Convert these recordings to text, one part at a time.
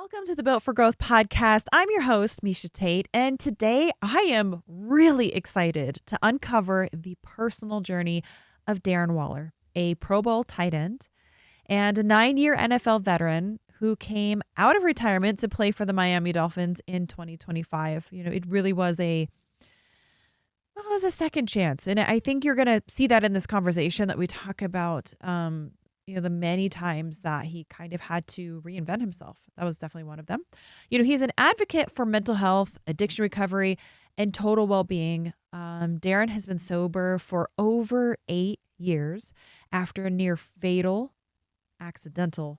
Welcome to the Built for Growth podcast. I'm your host, Miesha Tate, and today I am really excited to uncover the personal journey of Darren Waller, a Pro Bowl tight end and a 9-year NFL veteran who came out of retirement to play for the Miami Dolphins in 2025. It really was a second chance. And I think you're going to see that in this conversation that we talk about, the many times that he kind of had to reinvent himself. That was definitely one of them. He's an advocate for mental health, addiction recovery, and total well-being. Darren has been sober for over 8 years after a near fatal accidental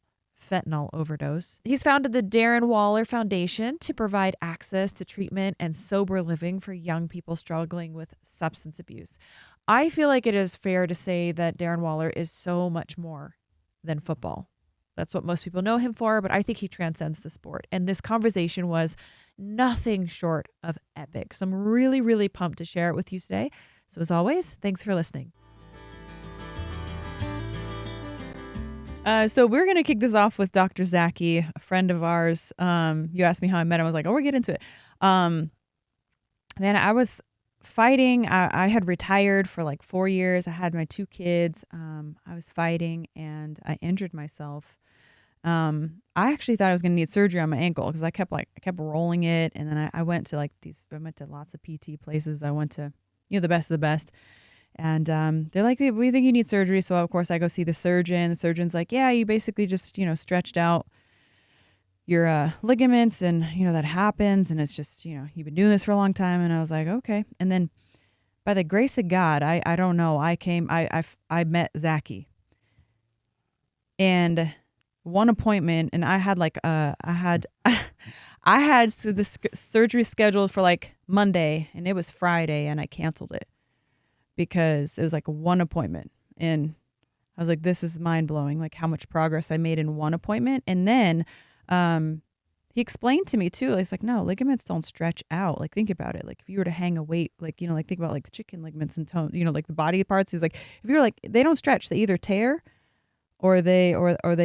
fentanyl overdose. He's founded the Darren Waller Foundation to provide access to treatment and sober living for young people struggling with substance abuse. I feel like it is fair to say that Darren Waller is so much more than football. That's what most people know him for, but I think he transcends the sport. And this conversation was nothing short of epic. So I'm really, really pumped to share it with you today. So as always, thanks for listening. So we're going to kick this off with Dr. Zaki, a friend of ours. You asked me how I met him. I was like, we'll get into it. Man, I was fighting. I had retired for like 4 years. I had my 2 kids. I was fighting and I injured myself. I actually thought I was going to need surgery on my ankle because I kept rolling it. And then I went to I went to lots of PT places. I went to, the best of the best. And they're like, we think you need surgery. So of course I go see the surgeon. The surgeon's like, yeah, you basically just, stretched out your ligaments and, that happens. And it's just, you've been doing this for a long time. And I was like, okay. And then by the grace of God, I don't know. I met Zaki and one appointment and I had I had the surgery scheduled for like Monday and it was Friday and I canceled it because it was like one appointment. And I was like, this is mind blowing, like how much progress I made in one appointment. And then he explained to me too, he's like, no, ligaments don't stretch out. Like, think about it. Like if you were to hang a weight, think about like the chicken ligaments and tone, like the body parts. He's like, if you're like, they don't stretch, they either tear or they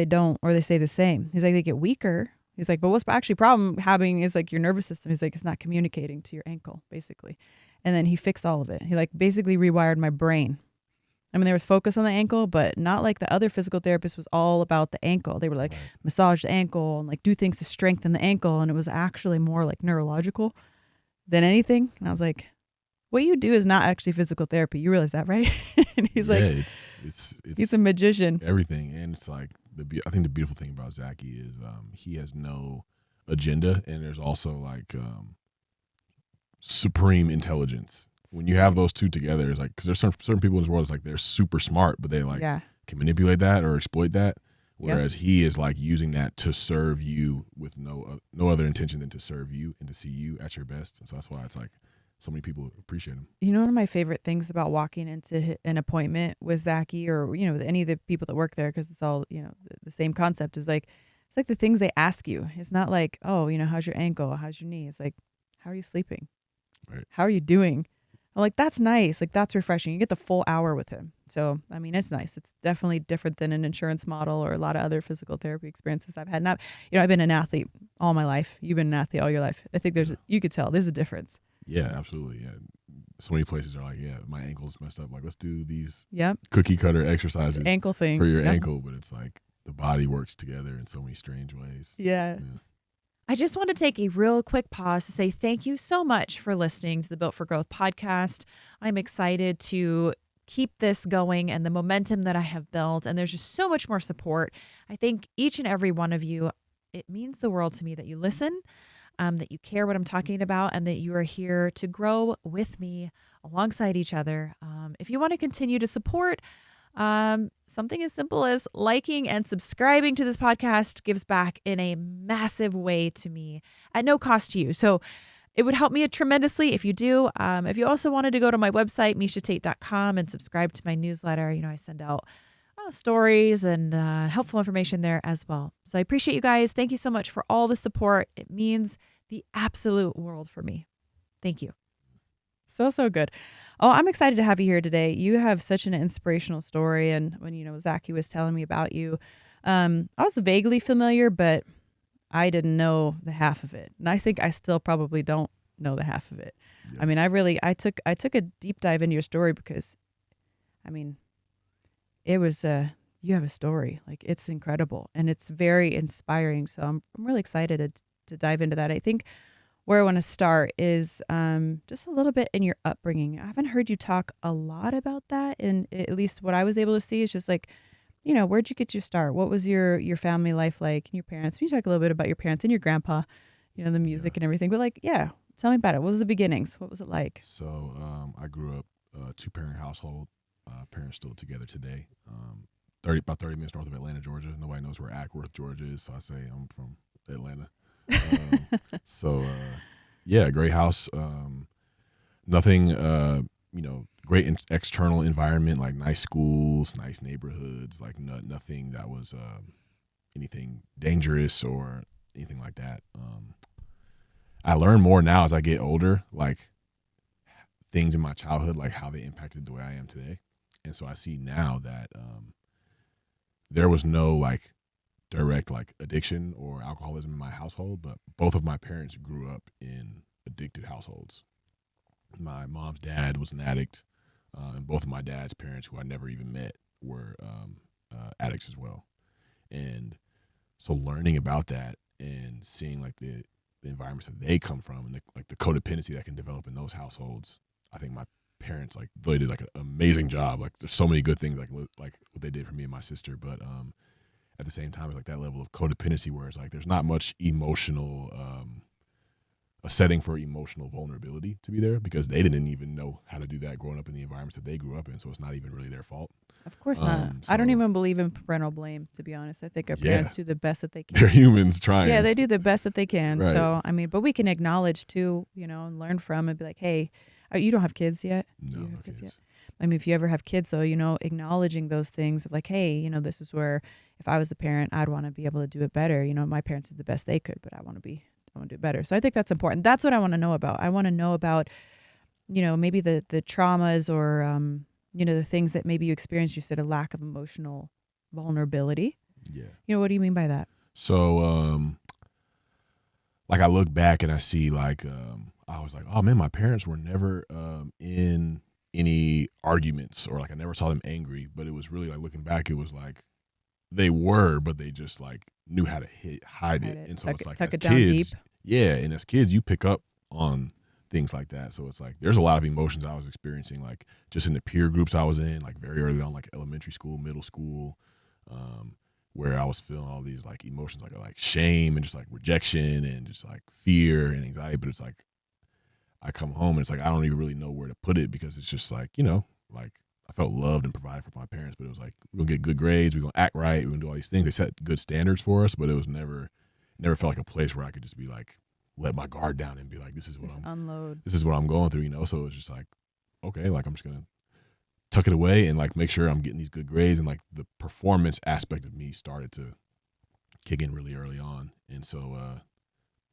don't, or they stay the same. He's like, they get weaker. He's like, but what's actually problem having is like your nervous system. He's like, it's not communicating to your ankle basically. And then he fixed all of it. He like basically rewired my brain. I mean, there was focus on the ankle, but not like the other physical therapist was all about the ankle. They were like, massage the ankle and like do things to strengthen the ankle. And it was actually more like neurological than anything. And I was like, what you do is not actually physical therapy. You realize that, right? And he's like, it's he's a magician. Everything. And it's like, I think the beautiful thing about Zaki is he has no agenda. And there's also like supreme intelligence. When you have those two together, it's like, because there's certain people in this world, it's like they're super smart, but they like can manipulate that or exploit that. Whereas he is like using that to serve you with no other intention than to serve you and to see you at your best. And so that's why it's like so many people appreciate him. One of my favorite things about walking into an appointment with Zaki or, with any of the people that work there, because it's all, the same concept is like, it's like the things they ask you. It's not like, oh, how's your ankle? How's your knee? It's like, how are you sleeping? Right. How are you doing? I'm like, that's nice. Like, that's refreshing. You get the full hour with him. So, I mean, it's nice. It's definitely different than an insurance model or a lot of other physical therapy experiences I've had. Not, I've been an athlete all my life. You've been an athlete all your life. I think you could tell there's a difference. Yeah, absolutely. Yeah. So many places are like, yeah, my ankle's messed up. Like, let's do these Yep. cookie cutter exercises ankle thing for your ankle. But it's like the body works together in so many strange ways. Yes. Yeah. I just want to take a real quick pause to say thank you so much for listening to the Built for Growth podcast. I'm excited to keep this going and the momentum that I have built. And there's just so much more support. I think each and every one of you, it means the world to me that you listen, that you care what I'm talking about, and that you are here to grow with me alongside each other. If you want to continue to support, something as simple as liking and subscribing to this podcast gives back in a massive way to me at no cost to you. So it would help me tremendously if you do. If you also wanted to go to my website, mieshatate.com, and subscribe to my newsletter, I send out stories and helpful information there as well. So I appreciate you guys. Thank you so much for all the support. It means the absolute world for me. Thank you. So good. Oh, I'm excited to have you here today. You have such an inspirational story. And when, Zaki was telling me about you, I was vaguely familiar, but I didn't know the half of it. And I think I still probably don't know the half of it. Yeah. I mean, I took a deep dive into your story because, I mean, it was you have a story. Like, it's incredible and it's very inspiring. So I'm really excited to dive into that. I think where I want to start is just a little bit in your upbringing. I haven't heard you talk a lot about that, and at least what I was able to see is just like, you know, where'd you get your start? What was your family life like and your parents? Can you talk a little bit about your parents and your grandpa, you know, the music and everything? But like, yeah, tell me about it. What was the beginnings? What was it like? So I grew up a 2-parent household. Parents still together today. About 30 minutes north of Atlanta, Georgia. Nobody knows where Ackworth, Georgia is, so I say I'm from Atlanta. Yeah, great house. Nothing, great external environment, like nice schools, nice neighborhoods, like nothing that was anything dangerous or anything like that. I learn more now as I get older, like things in my childhood, like how they impacted the way I am today. And so I see now that there was no like direct like addiction or alcoholism in my household, but both of my parents grew up in addicted households. My mom's dad was an addict, and both of my dad's parents, who I never even met, were addicts as well. And so learning about that and seeing like the environments that they come from and the codependency that can develop in those households, I think my parents like really did like an amazing job. Like there's so many good things like what they did for me and my sister, but at the same time, it's like that level of codependency where it's like there's not much emotional, a setting for emotional vulnerability to be there because they didn't even know how to do that growing up in the environments that they grew up in. So it's not even really their fault. Of course not. So, I don't even believe in parental blame, to be honest. I think our parents do the best that they can. They're humans trying. Yeah, they do the best that they can. Right. So, I mean, but we can acknowledge too, you know, and learn from and be like, hey, you don't have kids yet? No, do you have kids yet? I mean, if you ever have kids, though, you know, acknowledging those things of like, hey, you know, this is where if I was a parent, I'd want to be able to do it better. You know, my parents did the best they could, but I want to do it better. So I think that's important. That's what I want to know about. I want to know about, you know, maybe the traumas or, you know, the things that maybe you experienced. You said a lack of emotional vulnerability. Yeah. You know, what do you mean by that? So, like I look back and I see like, I was like, oh man, my parents were never in any arguments or like I never saw them angry, but it was really like looking back, it was like they were, but they just like knew how to hide it. And so it's like as kids, yeah, and as kids you pick up on things like that. So it's like there's a lot of emotions I was experiencing like just in the peer groups I was in, like very early on, like elementary school, middle school, where I was feeling all these like emotions like shame and just like rejection and just like fear and anxiety. But it's like I come home and it's like I don't even really know where to put it because it's just like, you know, like I felt loved and provided for my parents, but it was like we're gonna get good grades, we're gonna act right, we're gonna do all these things. They set good standards for us, but it was never felt like a place where I could just be like let my guard down and be like, this is what I'm going through, you know. So it's just like, okay, like I'm just gonna tuck it away and like make sure I'm getting these good grades, and like the performance aspect of me started to kick in really early on. And so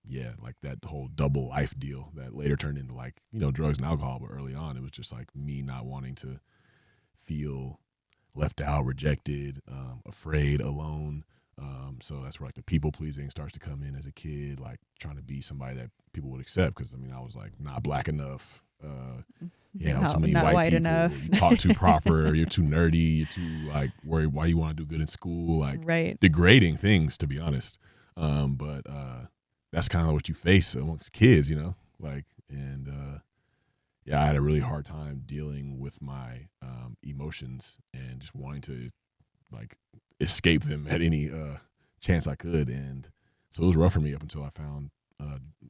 yeah, like that whole double life deal that later turned into like, you know, drugs and alcohol, but early on it was just like me not wanting to feel left out, rejected, afraid, alone. So that's where like the people pleasing starts to come in as a kid, like trying to be somebody that people would accept. Cause I mean, I was like not black enough, too many white people, enough. You talk too proper, you're too nerdy, you're too like worried why you want to do good in school, like degrading things, to be honest. But that's kind of what you face amongst kids, you know, like, and yeah, I had a really hard time dealing with my emotions and just wanting to like escape them at any chance I could. And so it was rough for me up until I found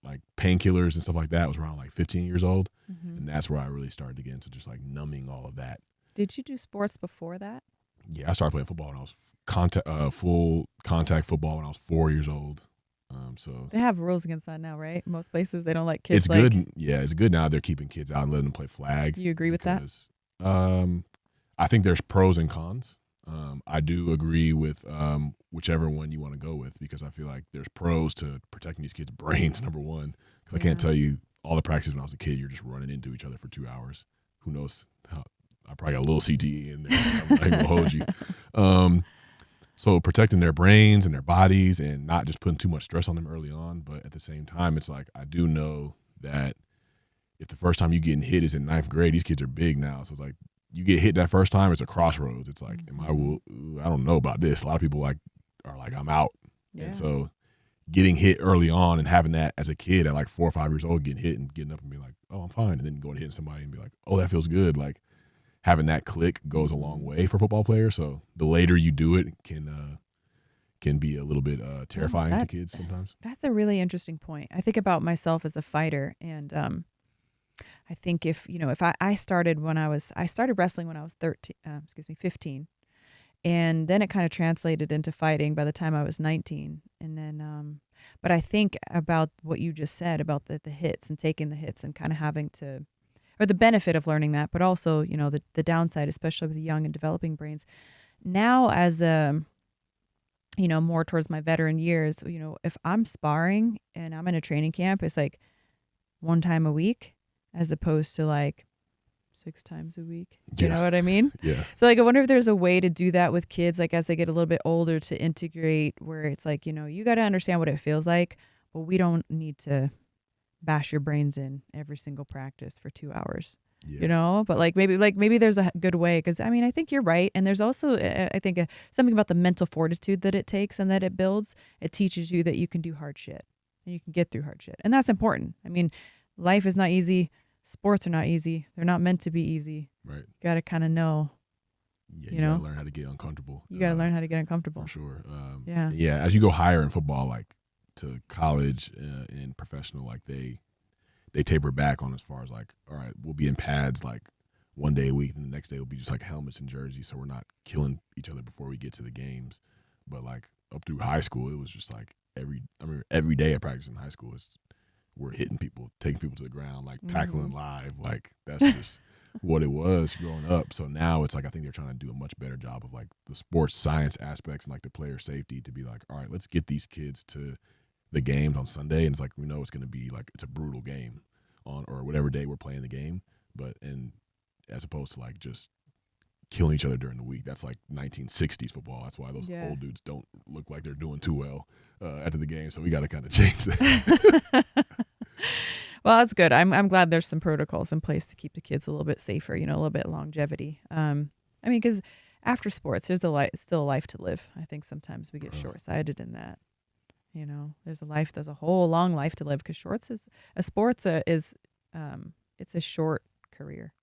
like painkillers and stuff like that. I was around like 15 years old. Mm-hmm. And that's where I really started to get into just like numbing all of that. Did you do sports before that? Yeah, I started playing football when I was full contact football when I was 4 years old. So they have rules against that now, right? Most places they don't like kids. It's good. Yeah, it's good now. They're keeping kids out and letting them play flag. Do you agree with that? I think there's pros and cons. I do agree with whichever one you want to go with, because I feel like there's pros to protecting these kids' brains, number one. Because I can't tell you all the practices when I was a kid, you're just running into each other for 2 hours. Who knows how? I probably got a little CTE in there. I'm not even gonna hold you. So protecting their brains and their bodies and not just putting too much stress on them early on. But at the same time, it's like I do know that if the first time you getting hit is in 9th grade, these kids are big now. So it's like you get hit that first time, it's a crossroads. It's like, I don't know about this. A lot of people are like, I'm out. Yeah. And so getting hit early on and having that as a kid at like 4 or 5 years old, getting hit and getting up and being like, oh, I'm fine. And then going to hit somebody and be like, oh, that feels good. Like having that click goes a long way for football players. So the later you do it can be a little bit terrifying to kids sometimes. That's a really interesting point. I think about myself as a fighter, and I think if I started wrestling when I was 15, and then it kind of translated into fighting by the time I was 19. And then, but I think about what you just said about the hits and taking the hits and kind of having to, or the benefit of learning that, but also, the downside, especially with the young and developing brains. Now as more towards my veteran years, if I'm sparring and I'm in a training camp, it's like one time a week as opposed to like 6 times a week. You know what I mean? Yeah. So like, I wonder if there's a way to do that with kids, like as they get a little bit older, to integrate where it's like, you got to understand what it feels like, but we don't need to bash your brains in every single practice for 2 hours. But maybe there's a good way, because I think you're right, and there's also I think something about the mental fortitude that it takes and that it builds. It teaches you that you can do hard shit and you can get through hard shit, and that's important. Life is not easy. Sports are not easy. They're not meant to be easy. Right. You got to kind of know. You got to learn how to get uncomfortable. You got to learn how to get uncomfortable. For sure. Yeah. As you go higher in football, like to college and professional, like they taper back on as far as like, all right, we'll be in pads like one day a week, and the next day will be just like helmets and jerseys, so we're not killing each other before we get to the games. But like up through high school, it was just like every day at practice in high school we're hitting people, taking people to the ground, like tackling live. Like that's just what it was growing up. So now it's like I think they're trying to do a much better job of like the sports science aspects and like the player safety to be like, all right, let's get these kids to the games on Sunday, and it's like we know it's going to be like it's a brutal game on or whatever day we're playing the game, and as opposed to like just killing each other during the week. That's like 1960s football. That's why those old dudes don't look like they're doing too well after the game. So we got to kind of change that. Well, that's good. I'm glad there's some protocols in place to keep the kids a little bit safer, a little bit longevity. Because after sports, there's still a life to live. I think sometimes we get short-sighted in that. There's a whole long life to live, because sports is it's a short career.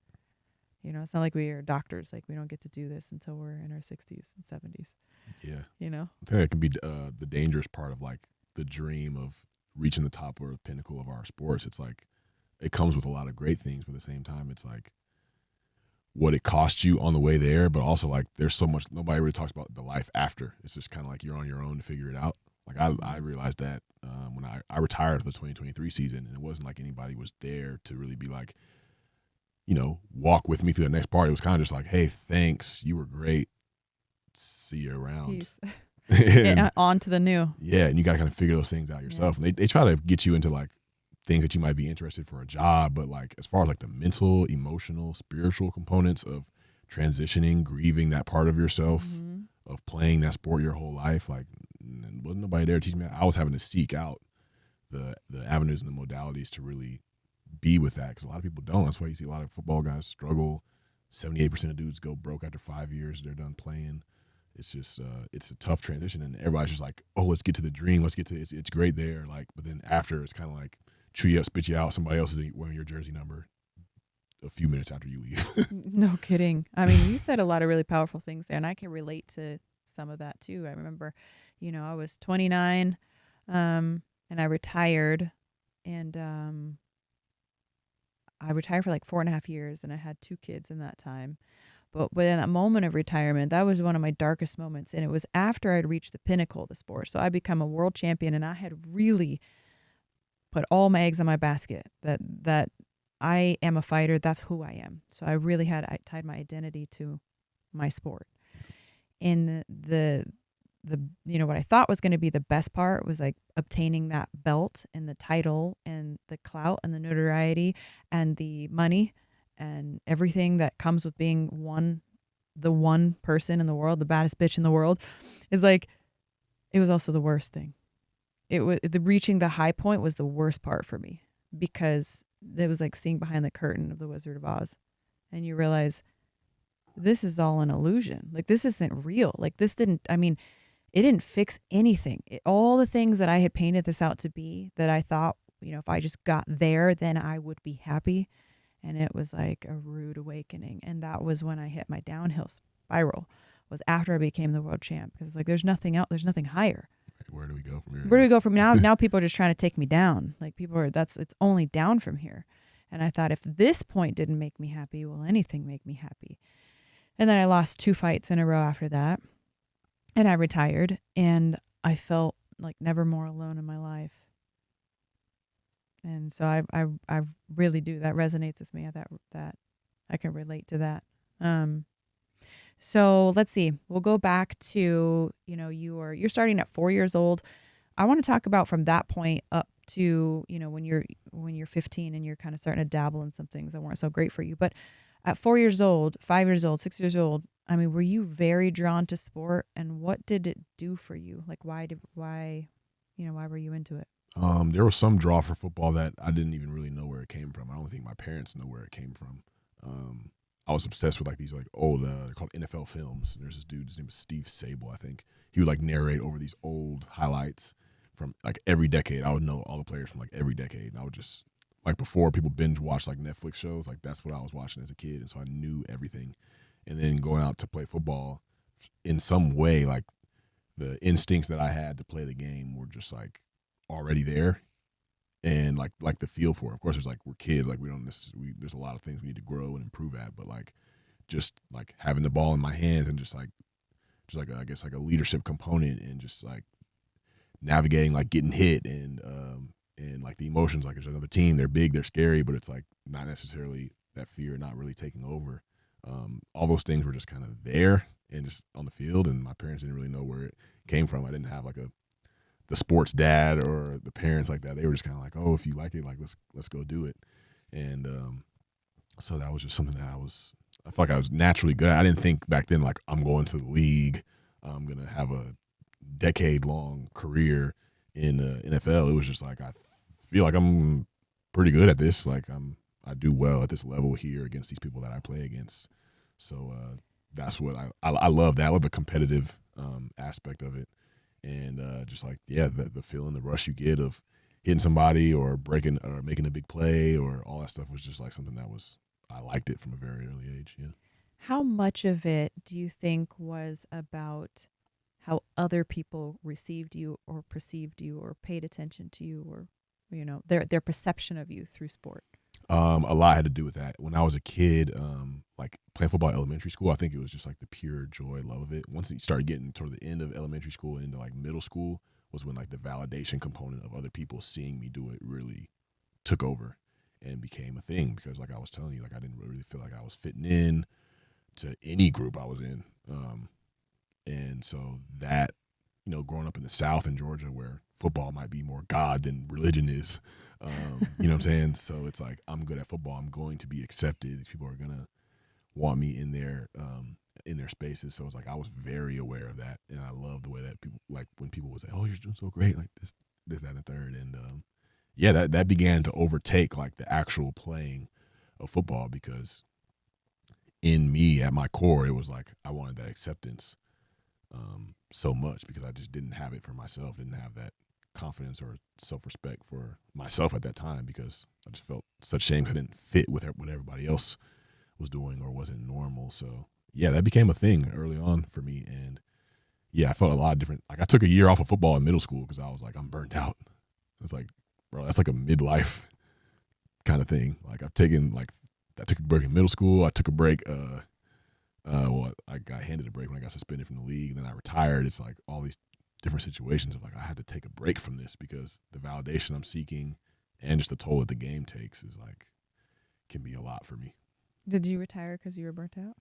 It's not like we are doctors. Like we don't get to do this until we're in our 60s and 70s. Yeah. I think that can be the dangerous part of like the dream of reaching the top or pinnacle of our sports. It's like it comes with a lot of great things, but at the same time, it's like what it costs you on the way there, but also like there's so much, nobody really talks about the life after. It's just kind of like you're on your own to figure it out. Like I realized that when I retired for the 2023 season, and it wasn't like anybody was there to really be like, walk with me through the next part. It was kind of just like, hey, thanks, you were great. See you around. Peace. And on to the new. Yeah, and you got to kind of figure those things out yourself. Yeah. And they try to get you into like things that you might be interested for a job, but like as far as like the mental, emotional, spiritual components of transitioning, grieving that part of yourself, of playing that sport your whole life, like wasn't nobody there to teach me. I was having to seek out the avenues and the modalities to really be with that, because a lot of people don't. That's why you see a lot of football guys struggle. 78% of dudes go broke after 5 years. They're done playing. It's just it's a tough transition, and everybody's just like, oh, let's get to the dream. Let's get to it's great there. Like, but then after, it's kind of like chew you up, spit you out. Somebody else is wearing your jersey number a few minutes after you leave. No kidding. You said a lot of really powerful things there, and I can relate to some of that too. I remember, I was 29, and I retired, and I retired for like 4.5 years, and I had 2 kids in that time. But in that moment of retirement, that was one of my darkest moments. And it was after I'd reached the pinnacle of the sport. So I'd become a world champion, and I had really put all my eggs in my basket that I am a fighter. That's who I am. So I tied my identity to my sport. And the what I thought was going to be the best part was like obtaining that belt and the title and the clout and the notoriety and the money and everything that comes with being one the one person in the world, the baddest bitch in the world, is like, it was also the worst thing. It was reaching the high point was the worst part for me, because it was like seeing behind the curtain of the Wizard of Oz, and you realize this is all an illusion. Like, this isn't real. Like, this didn't, I mean, it didn't fix anything. All the things that I had painted this out to be, that I thought, you know, if I just got there, then I would be happy. And it was like a rude awakening. And that was when I hit my downhill spiral, was after I became the world champ. Because it's like, there's nothing else, there's nothing higher. Where do we go from here? Where do we go from now? Now people are just trying to take me down. Like, people are, it's only down from here. And I thought, if this point didn't make me happy, will anything make me happy? And then I lost 2 fights in a row after that. And I retired, and I felt like never more alone in my life. And so I really do. That resonates with me. That I can relate to that. So let's see. We'll go back to, you know, you're starting at 4 years old. I want to talk about from that point up to, you know, when you're 15 and you're kind of starting to dabble in some things that weren't so great for you. But at 4 years old, 5 years old, 6 years old, I mean, were you very drawn to sport, and what did it do for you? Like, why were you into it? There was some draw for football that I didn't even really know where it came from. I don't think my parents know where it came from. I was obsessed with like these like old, they're called NFL films. There's this dude, his name is Steve Sable, I think. He would like narrate over these old highlights from like every decade. I would know all the players from like every decade. And I would just, like, before people binge watch like Netflix shows, like that's what I was watching as a kid. And so I knew everything. And then going out to play football, in some way, like the instincts that I had to play the game were just like already there, and like the feel for it. Of course, there's like, we're kids, like there's a lot of things we need to grow and improve at, but like just like having the ball in my hands and just like I guess like a leadership component, and just like navigating like getting hit and like the emotions, like there's another team, they're big, they're scary, but it's like not necessarily that fear not really taking over. All those things were just kind of there and just on the field, and my parents didn't really know where it came from. I didn't have like the sports dad or the parents like that. They were just kind of like, oh, if you like it, like let's go do it. And so that was just something that I felt like I was naturally good at. I didn't think back then like, I'm going to the league, I'm gonna have a decade-long career in the NFL. It was just like, I feel like I'm pretty good at this. Like I do well at this level here against these people that I play against. So that's what I love. That I love the competitive aspect of it, and just like, yeah, the feeling, the rush you get of hitting somebody or breaking or making a big play or all that stuff was just like something that I liked it from a very early age. Yeah. How much of it do you think was about how other people received you or perceived you or paid attention to you, or, you know, their perception of you through sport? A lot had to do with that. When I was a kid, like playing football at elementary school, I think it was just like the pure joy, love of it. Once you started getting toward the end of elementary school and into like middle school was when like the validation component of other people seeing me do it really took over and became a thing, because like I was telling you, like I didn't really feel like I was fitting in to any group I was in. And so that, you know, growing up in the South in Georgia, where football might be more God than religion is, you know what I'm saying? So it's like, I'm good at football, I'm going to be accepted. These people are gonna want me in their spaces. So it's like I was very aware of that, and I love the way that people, like when people would say, "Oh, you're doing so great," like this, that, and the third, and yeah, that began to overtake like the actual playing of football, because in me, at my core, it was like I wanted that acceptance so much, because I just didn't have it for myself, didn't have that confidence or self-respect for myself at that time, because I just felt such shame I didn't fit with what everybody else was doing or wasn't normal. So yeah, that became a thing early on for me. And yeah, I felt a lot of different, like I took a year off of football in middle school because I was like, I'm burnt out. It's like, bro, that's like a midlife kind of thing. Like I took a break in middle school. I took a break, well, I got handed a break when I got suspended from the league, and then I retired. It's like all these different situations of like, I had to take a break from this because the validation I'm seeking and just the toll that the game takes is like, can be a lot for me. Did you retire because you were burnt out?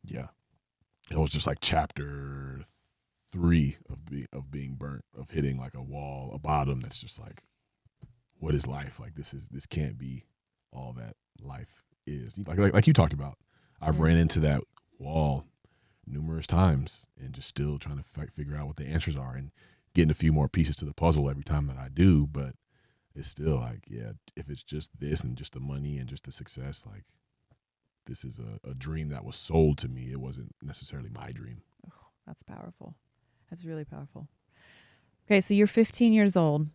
Yeah. It was just like chapter 3 of being burnt, of hitting like a wall, a bottom that's just like, what is life? Like this can't be all that life is. Like you talked about. I've ran into that wall numerous times and just still trying to figure out what the answers are and getting a few more pieces to the puzzle every time that I do. But it's still like, yeah, if it's just this and just the money and just the success, like this is a dream that was sold to me. It wasn't necessarily my dream. Oh, that's powerful. That's really powerful. Okay, so you're 15 years old.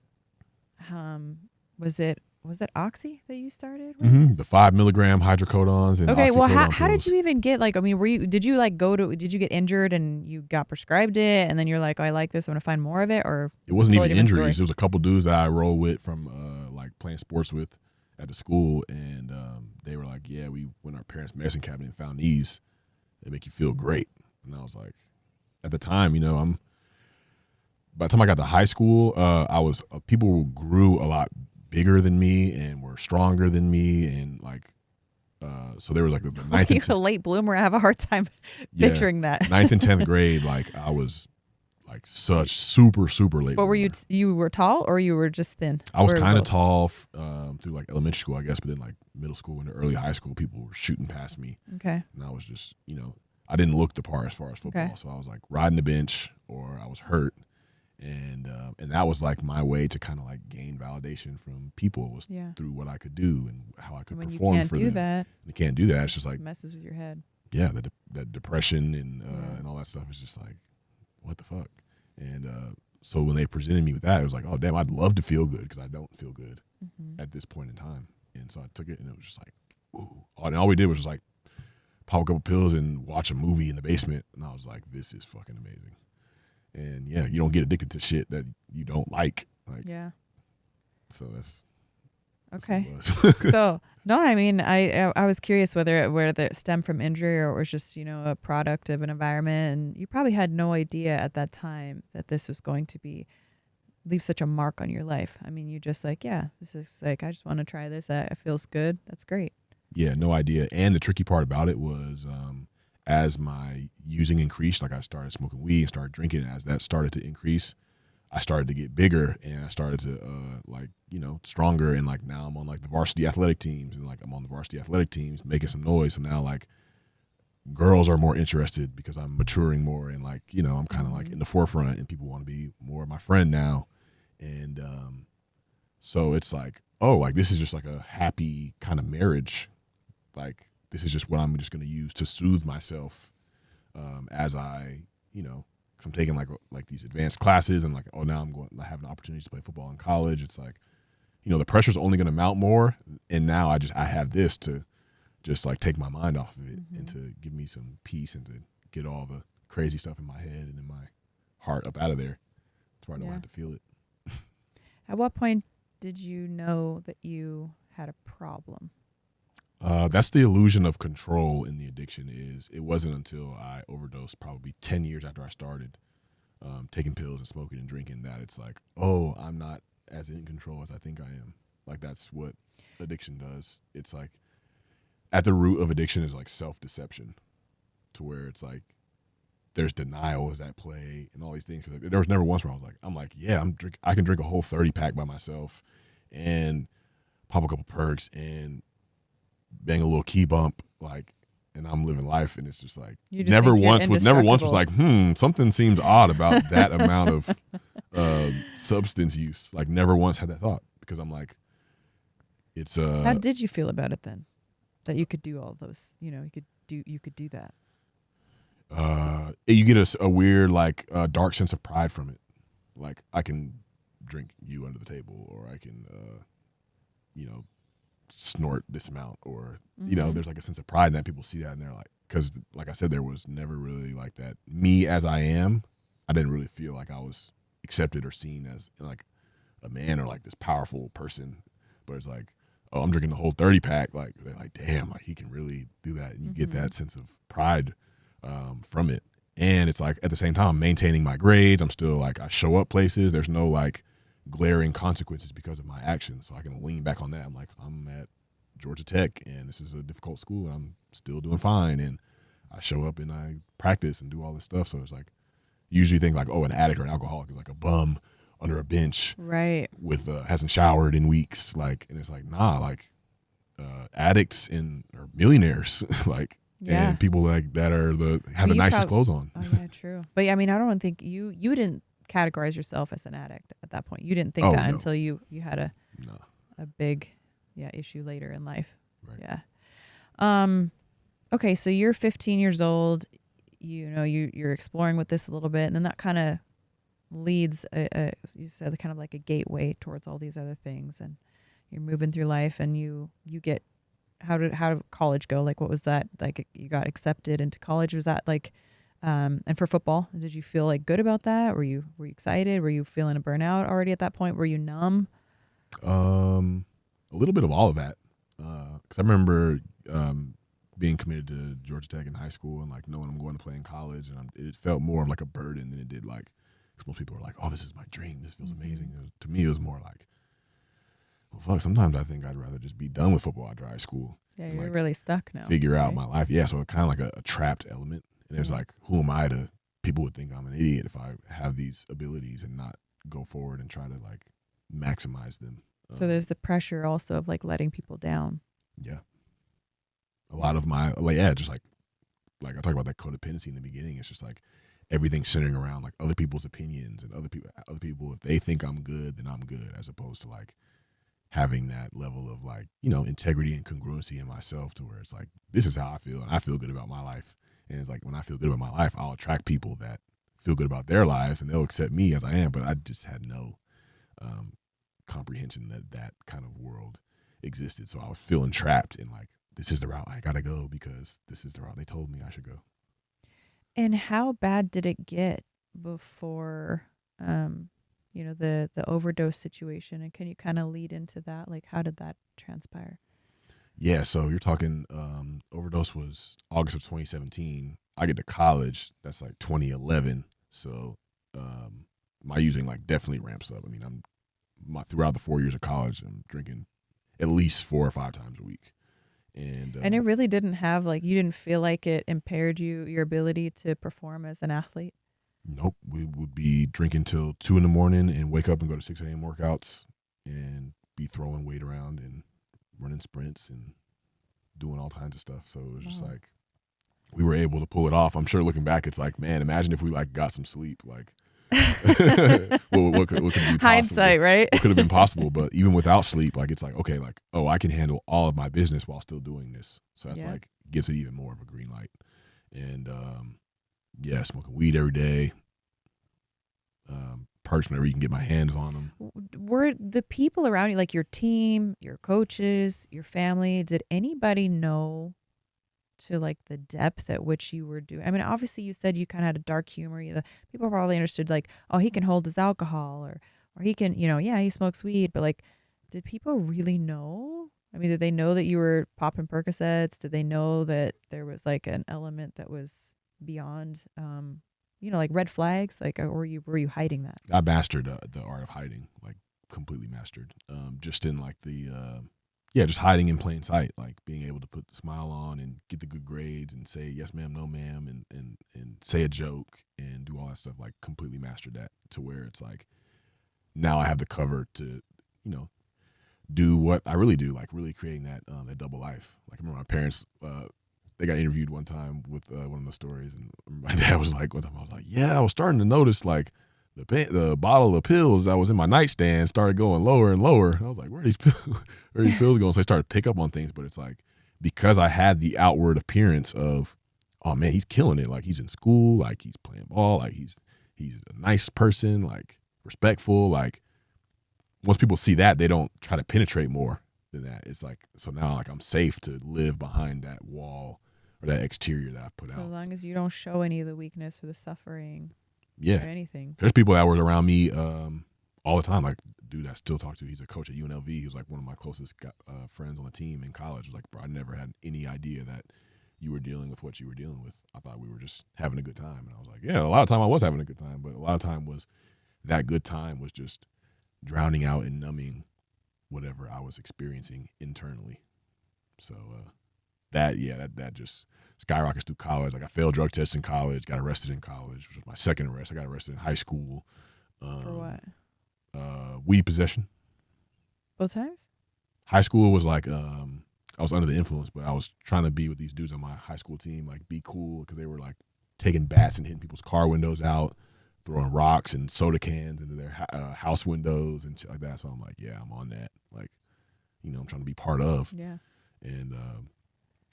Was it Oxy that you started with? Mm-hmm. The 5 milligram hydrocodons and okay. Well, how pills. did you even get did you get injured and you got prescribed it and then you're like, oh, I like this, I'm gonna find more of it? Or it wasn't even injuries. There was a couple dudes that I rolled with from like playing sports with at the school, and they were like, yeah, we went to our parents' medicine cabinet and found these. They make you feel great. And I was like, at the time, by the time I got to high school, people grew a lot bigger than me and were stronger than me, and like so there was like the ninth you're a late bloomer. I have a hard time picturing that. 9th and 10th grade, like I was like such super late. But were you were tall or you were just thin? I was kind of tall through like elementary school, I guess, but then like middle school and early high school, people were shooting past me. Okay. And I was just, I didn't look the part as far as football, so I was like riding the bench or I was hurt. And that was like my way to kind of like gain validation from people was through what I could do and how I could perform for them. You can't do that. It's just like it messes with your head. Yeah, that depression and all that stuff is just like, what the fuck? And so when they presented me with that, it was like, oh damn, I'd love to feel good because I don't feel good at this point in time. And so I took it and it was just like, ooh. And all we did was just like pop a couple pills and watch a movie in the basement. And I was like, this is fucking amazing. And yeah, you don't get addicted to shit that you don't like. Yeah. So that's okay. So no, I mean, I was curious whether it stemmed from injury or it was just a product of an environment, and you probably had no idea at that time that this was going to leave such a mark on your life. I mean, you just like, yeah, this is like, I just want to try this. It feels good. That's great. Yeah, no idea. And the tricky part about it was, as my using increased, like I started smoking weed and started drinking, and as that started to increase, I started to get bigger and I started to stronger, and like now I'm on like the varsity athletic teams, and like I'm on the varsity athletic teams making some noise. So now like girls are more interested because I'm maturing more, and like, I'm kind of like in the forefront and people want to be more of my friend now. And so it's like, oh, like this is just like a happy kind of marriage. Like this is just what I'm just going to use to soothe myself as I, cause I'm taking like these advanced classes, and like, oh, now I have an opportunity to play football in college. It's like, the pressure's only going to mount more. And now I have this to just like take my mind off of it and to give me some peace and to get all the crazy stuff in my head and in my heart up out of there so I don't have to feel it. At what point did you know that you had a problem? That's the illusion of control in the addiction. It wasn't until I overdosed, probably 10 years after I started taking pills and smoking and drinking, that it's like, oh, I'm not as in control as I think I am. Like that's what addiction does. It's like at the root of addiction is like self-deception, to where it's like there's denial is at play and all these things. Cause there was never once where I'm like, yeah, I can drink a whole 30 pack by myself and pop a couple perks and bang a little key bump, like, and I'm living life, and it's just like never once was like, something seems odd about that amount of substance use. Like never once had that thought, because I'm like, it's How did you feel about it then? That you could do all those, you could do that. You get a weird like dark sense of pride from it. Like I can drink you under the table, or I can snort this amount, or there's like a sense of pride in that. People see that and they're like, because like I said, there was never really like that me as I am. I didn't really feel like I was accepted or seen as like a man or like this powerful person. But it's like, oh, I'm drinking the whole 30 pack. Like they're like, damn, like he can really do that, and you get that sense of pride from it. And it's like at the same time, I'm maintaining my grades. I'm still like, I show up places. There's no like glaring consequences because of my actions, so I can lean back on that. I'm like, I'm at Georgia Tech and this is a difficult school and I'm still doing fine, and I show up and I practice and do all this stuff. So it's like, usually think like, oh, an addict or an alcoholic is like a bum under a bench, right, with hasn't showered in weeks, like, and it's like, nah, like addicts or millionaires like and people like that are have the nicest clothes on. Oh yeah, true. But yeah, I mean, I don't think you didn't categorize yourself as an addict at that point. You didn't think that until you had a big issue later in life. Right. Yeah. Okay, so you're 15 years old. You're exploring with this a little bit, and then that kind of leads you said kind of like a gateway towards all these other things, and you're moving through life, and you get how did college go? Like, what was that like? You got accepted into college. Was that like, and for football, did you feel like good about that? Were you excited? Were you feeling a burnout already at that point? Were you numb? A little bit of all of that, because I remember being committed to Georgia Tech in high school and like knowing I'm going to play in college, and it felt more of like a burden than it did like, because most people are like, oh, this is my dream, this feels amazing. To me, it was more like, well, fuck, sometimes I think I'd rather just be done with football after high school. Yeah, you're like, really stuck now. Figure out my life. Yeah, so it's kind of like a trapped element. And there's like, who am I to, people would think I'm an idiot if I have these abilities and not go forward and try to like maximize them. So there's the pressure also of like letting people down. Yeah. A lot of my, just like I talked about that codependency in the beginning. It's just like everything centering around like other people's opinions and other people, if they think I'm good, then I'm good, as opposed to like having that level of like, integrity and congruency in myself to where it's like, this is how I feel and I feel good about my life. And it's like, when I feel good about my life, I'll attract people that feel good about their lives and they'll accept me as I am. But I just had no comprehension that kind of world existed. So I was feeling trapped in like, this is the route I gotta go because this is the route they told me I should go. And how bad did it get before, the overdose situation? And can you kind of lead into that? Like, how did that transpire? Yeah, so you're talking Overdose was August of 2017. I get to college, that's like 2011. So my using like definitely ramps up. I mean, throughout the 4 years of college, I'm drinking at least 4 or 5 times a week. And it really didn't have like, you didn't feel like it impaired your ability to perform as an athlete? Nope. We would be drinking till 2 a.m. and wake up and go to 6 a.m. workouts and be throwing weight around and running sprints and doing all kinds of stuff. So it was just like, we were able to pull it off. I'm sure looking back, it's like, man, imagine if we like got some sleep, like what could be possible? Hindsight, right? What could have been possible? But even without sleep, like it's like, okay, like, oh, I can handle all of my business while still doing this. So that's like gives it even more of a green light. And smoking weed every day. Perks whenever you can get my hands on them. Were the people around you, like your team, your coaches, your family, did anybody know to like the depth at which you were doing? I mean, obviously you said you kind of had a dark humor. People probably understood like, oh, he can hold his alcohol or he can, he smokes weed. But like, did people really know? I mean, did they know that you were popping Percocets? Did they know that there was like an element that was beyond, like red flags? Like, or were you hiding that? I mastered the art of hiding, like completely mastered. Just in like the just hiding in plain sight, like being able to put the smile on and get the good grades and say yes ma'am, no ma'am, and say a joke and do all that stuff. Like completely mastered that to where it's like now I have the cover to do what I really do, like really creating that double life. Like I remember my parents, they got interviewed one time with one of the stories, and my dad was like, one time I was like, yeah, I was starting to notice like the bottle of pills that was in my nightstand started going lower and lower. And I was like, where are these pills going? So I started to pick up on things, but it's like, because I had the outward appearance of, oh man, he's killing it. Like he's in school, like he's playing ball, like he's a nice person, like respectful. Like once people see that, they don't try to penetrate more than that. It's like, so now like I'm safe to live behind that wall or that exterior that I've put out. So long as you don't show any of the weakness or the suffering. Yeah. Or anything. There's people that were around me all the time. Like, dude I still talk to, he's a coach at UNLV. He was like one of my closest friends on the team in college. He was like, bro, I never had any idea that you were dealing with what you were dealing with. I thought we were just having a good time. And I was like, yeah, a lot of time I was having a good time. But a lot of time was, that good time was just drowning out and numbing whatever I was experiencing internally. So that just skyrockets through college. Like I failed drug tests in college, got arrested in college, which was my second arrest. I got arrested in high school. For what? Weed possession. Both times? High school was like I was under the influence, but I was trying to be with these dudes on my high school team, like be cool, because they were like taking bats and hitting people's car windows out, throwing rocks and soda cans into their house windows and shit like that. So I'm like, yeah, I'm on that. Like, you know, I'm trying to be part of. Yeah. And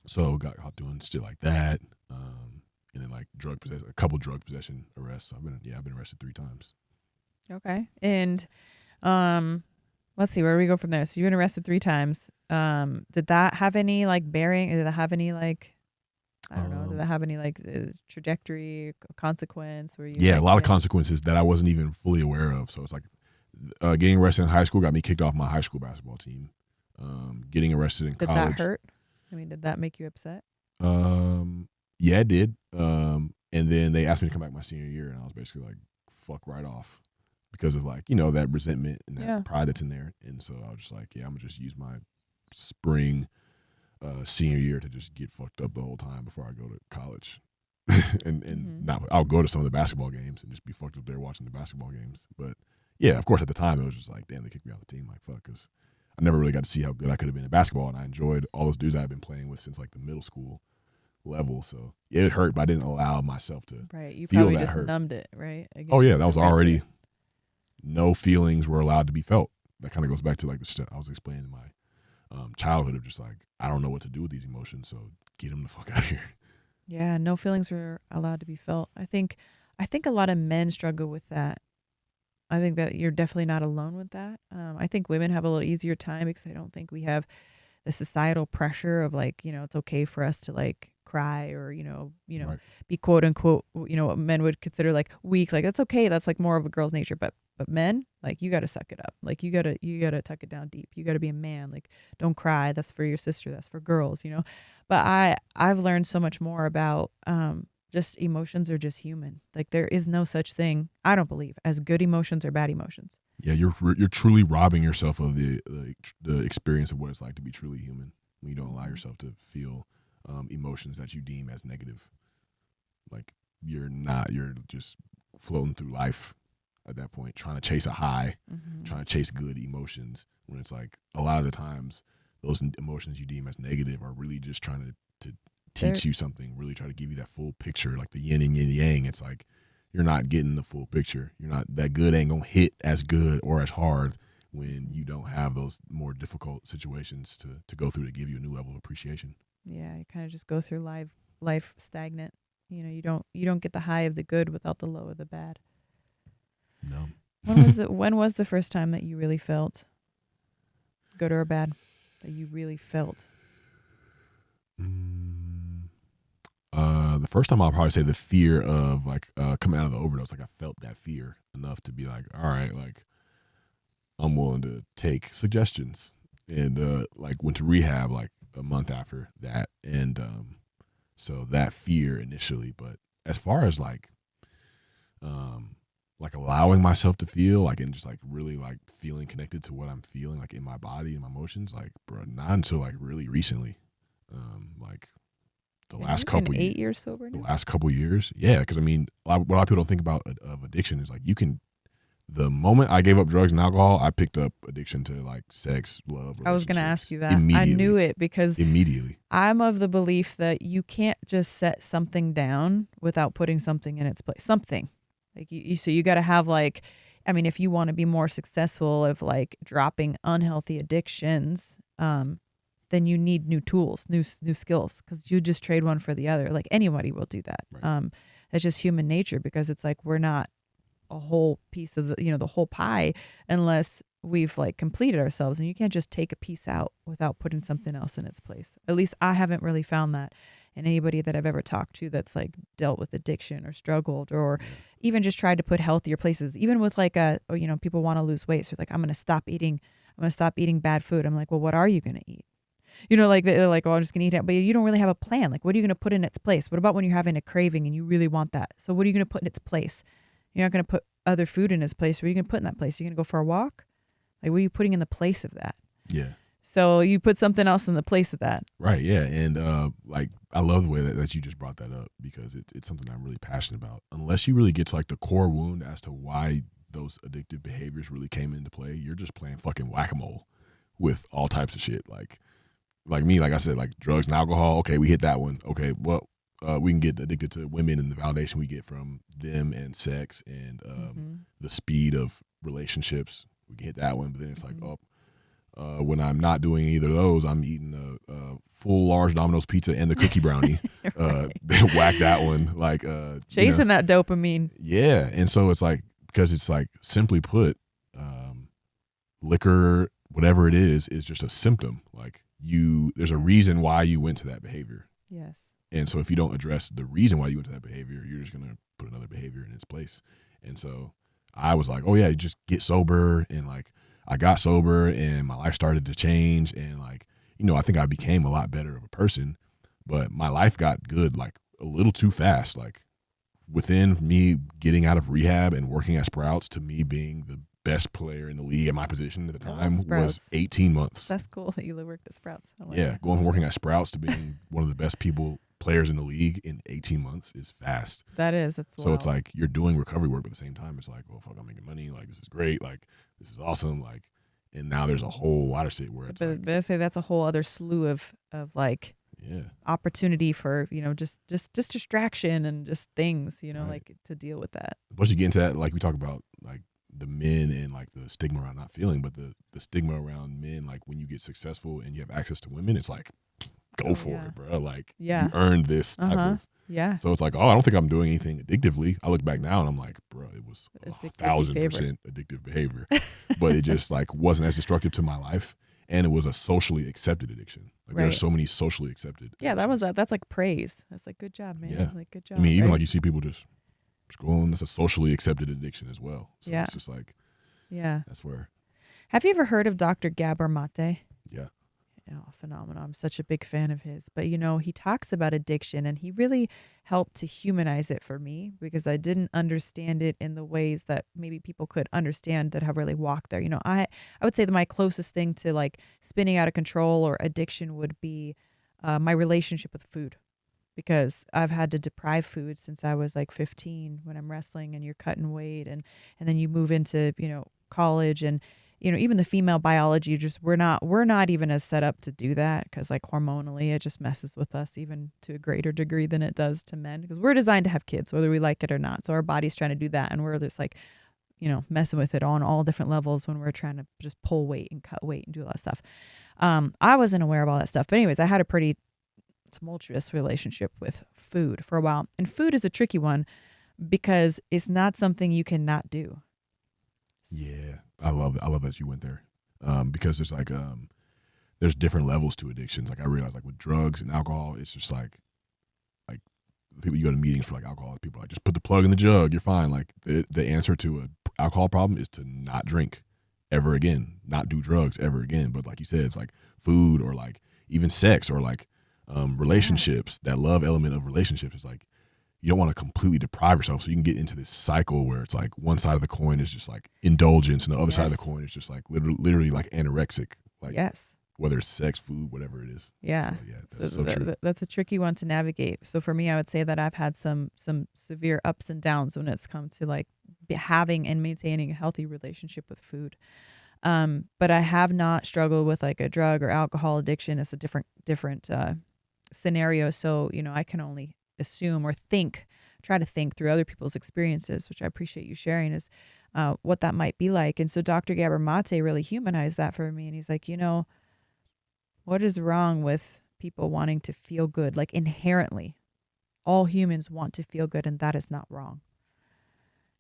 so got caught doing shit like that. And then like a couple drug possession arrests. I've been arrested 3 times. Okay. And let's see, where do we go from there? So you've been arrested 3 times. Did that have any like bearing? Did that have any like, I don't know, did that have any like trajectory, consequence? Where you a lot of consequences that I wasn't even fully aware of. So it's like getting arrested in high school got me kicked off my high school basketball team. Getting arrested in college. Did that hurt? I mean, did that make you upset? Yeah, it did. And then they asked me to come back my senior year, and I was basically like, fuck right off. Because of like, you know, that resentment and that pride that's in there. And so I was just like, yeah, I'm going to just use my spring senior year to just get fucked up the whole time before I go to college. and not, I'll go to some of the basketball games and just be fucked up there watching the basketball games. But yeah, of course, at the time, it was just like, damn, they kicked me off the team. Like, fuck, because I never really got to see how good I could have been in basketball. And I enjoyed all those dudes I've been playing with since like the middle school level. So yeah, it hurt, but I didn't allow myself to you feel probably that just hurt. Numbed it, right? Again, oh yeah, that was already, no feelings were allowed to be felt. That kind of goes back to like the stuff I was explaining in my childhood of just like, I don't know what to do with these emotions, so get them the fuck out of here. Yeah, no feelings were allowed to be felt. I think a lot of men struggle with that. I think that you're definitely not alone with that. I think women have a little easier time because I don't think we have the societal pressure of like, you know, it's okay for us to like cry or, you know, Right. be quote unquote, you know, what men would consider like weak. Like that's okay. That's like more of a girl's nature. But men, like you got to suck it up. Like you got to tuck it down deep. You got to be a man. Like don't cry. That's for your sister. That's for girls, you know. But I've learned so much more about just emotions are just human. Like there is no such thing, I don't believe, as good emotions or bad emotions. Yeah, you're truly robbing yourself of the experience of what it's like to be truly human when you don't allow yourself to feel emotions that you deem as negative. Like you're just floating through life at that point, trying to chase a high, trying to chase good emotions, when it's like a lot of the times those emotions you deem as negative are really just trying to teach you something, really try to give you that full picture, like the yin and yang. It's like you're not getting the full picture. You're not, that good ain't gonna hit as good or as hard when you don't have those more difficult situations to go through to give you a new level of appreciation. Yeah, you kind of just go through life stagnant. You know, you don't get the high of the good without the low of the bad. No. When was the first time that you really felt good or bad, that you really felt? The first time I'll probably say the fear of like coming out of the overdose. Like I felt that fear enough to be like, all right, like I'm willing to take suggestions, and like went to rehab like a month after that, and so that fear initially. But as far as like allowing myself to feel like, and just like really like feeling connected to what I'm feeling like in my body and my emotions, like bro, not until like really recently, like the last couple 8 years sober now? The last couple years, yeah. Because I mean, what a lot of people don't think about of addiction is like the moment I gave up drugs and alcohol, I picked up addiction to like sex, love. I was going to ask you that. I knew it because immediately. I'm of the belief that you can't just set something down without putting something in its place. Something like so you got to have like, I mean, if you want to be more successful of like dropping unhealthy addictions, then you need new tools, new skills, because you just trade one for the other. Like anybody will do that. Right. That's just human nature, because it's like we're not a whole piece of the whole pie unless we've like completed ourselves, and you can't just take a piece out without putting something else in its place. At least I haven't really found that in anybody that I've ever talked to that's like dealt with addiction or struggled, or even just tried to put healthier places, even with like people want to lose weight. So like, I'm going to stop eating bad food. I'm like, well, what are you going to eat? Like they're like, oh, I'm just going to eat it. But you don't really have a plan. Like, what are you going to put in its place? What about when you're having a craving and you really want that? So what are you going to put in its place? You're not going to put other food in its place. What are you going to put in that place? You're going to go for a walk? Like, what are you putting in the place of that? Yeah. So you put something else in the place of that. Right. Yeah. And like, I love the way that you just brought that up, because it's something I'm really passionate about. Unless you really get to like the core wound as to why those addictive behaviors really came into play, you're just playing fucking whack-a-mole with all types of shit. Like, like me, like I said, like drugs and alcohol. Okay, we hit that one. Okay, well, we can get addicted to women and the validation we get from them and sex and the speed of relationships. We can hit that one, but then it's like, when I'm not doing either of those, I'm eating a full large Domino's pizza and the cookie brownie. Right. Whack that one, like chasing that dopamine. Yeah, and so it's like, because it's like, simply put, liquor, whatever it is just a symptom. Like there's a reason why you went to that behavior. Yes. And so if you don't address the reason why you went to that behavior, you're just gonna put another behavior in its place. And so I was like, oh yeah, just get sober. And like, I got sober and my life started to change. And like, I think I became a lot better of a person, but my life got good like a little too fast. Like within me getting out of rehab and working at Sprouts to me being the best player in the league at my position at the time was 18 months. That's cool that you worked at Sprouts. Yeah, going from working at Sprouts to being one of the best players in the league in 18 months is fast. That's so wild. It's like you're doing recovery work, but at the same time it's like, well, fuck, I'm making money, like this is great, like this is awesome, like, and now there's a whole lot of shit where it's but I say that's a whole other slew of like opportunity for just distraction and just things right. Like to deal with that. Once you get into that, like we talk about like the men and like the stigma around not feeling, but the stigma around men, like when you get successful and you have access to women, it's like, go for it, bro. Like you earned this type of. Yeah. So it's like, oh, I don't think I'm doing anything addictively. I look back now and I'm like, bro, it was 1,000% addictive behavior, but it just like wasn't as destructive to my life. And it was a socially accepted addiction. Like there are so many socially accepted. Yeah. That's like praise. That's like, good job, man. Yeah. Like, good job. I mean, even like you see people just going, that's a socially accepted addiction as well. So it's just like, that's where. Have you ever heard of Dr. Gabor Mate? Yeah. Oh, phenomenal. I'm such a big fan of his. But, he talks about addiction and he really helped to humanize it for me because I didn't understand it in the ways that maybe people could understand that have really walked there. I would say that my closest thing to like spinning out of control or addiction would be my relationship with food, because I've had to deprive food since I was like 15 when I'm wrestling and you're cutting weight and then you move into, college and even the female biology, we're not even as set up to do that because like hormonally it just messes with us even to a greater degree than it does to men, because we're designed to have kids whether we like it or not. So our body's trying to do that and we're just like, messing with it on all different levels when we're trying to just pull weight and cut weight and do a lot of stuff. I wasn't aware of all that stuff. But anyways, I had a pretty tumultuous relationship with food for a while. And food is a tricky one because it's not something you can not do. Yeah. I love that you went there, because there's like there's different levels to addictions. Like I realize like with drugs and alcohol, it's just like people, you go to meetings for like alcohol, people are like, just put the plug in the jug, you're fine. Like the answer to an alcohol problem is to not drink ever again, not do drugs ever again. But like you said, it's like food or like even sex or like relationships, that love element of relationships is like, you don't want to completely deprive yourself, so you can get into this cycle where it's like one side of the coin is just like indulgence and the other side of the coin is just like literally like anorexic, like whether it's sex, food, whatever it is. Yeah. So that's so true. That's a tricky one to navigate. So for me, I would say that I've had some severe ups and downs when it's come to like having and maintaining a healthy relationship with food. But I have not struggled with like a drug or alcohol addiction. It's a different scenario. So, I can only assume or try to think through other people's experiences, which I appreciate you sharing, is what that might be like. And so Dr. Gabor Mate really humanized that for me. And he's like, what is wrong with people wanting to feel good? Like inherently, all humans want to feel good, and that is not wrong.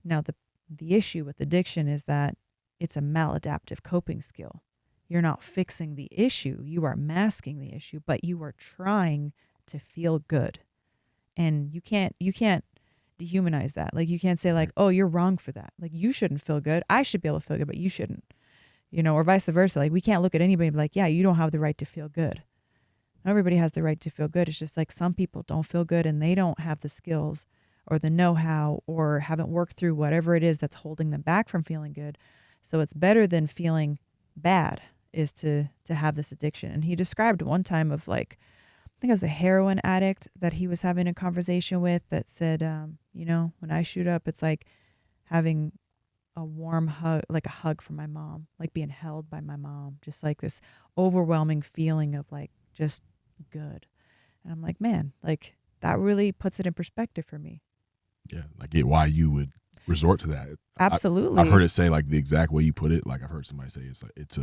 Now, the issue with addiction is that it's a maladaptive coping skill. You're not fixing the issue. You are masking the issue, but you are trying to feel good. And you can't dehumanize that. Like you can't say like, oh, you're wrong for that. Like you shouldn't feel good. I should be able to feel good, but you shouldn't, or vice versa. Like we can't look at anybody and be like, yeah, you don't have the right to feel good. Everybody has the right to feel good. It's just like some people don't feel good and they don't have the skills or the know-how or haven't worked through whatever it is that's holding them back from feeling good. So it's better than feeling bad is to have this addiction. And he described one time of like, I think it was a heroin addict that he was having a conversation with that said, when I shoot up, it's like having a warm hug, like a hug from my mom, like being held by my mom, just like this overwhelming feeling of like just good. And I'm like, man, like that really puts it in perspective for me. Yeah, I get why you would resort to that. Absolutely. I've heard it say like the exact way you put it. Like I've heard somebody say it's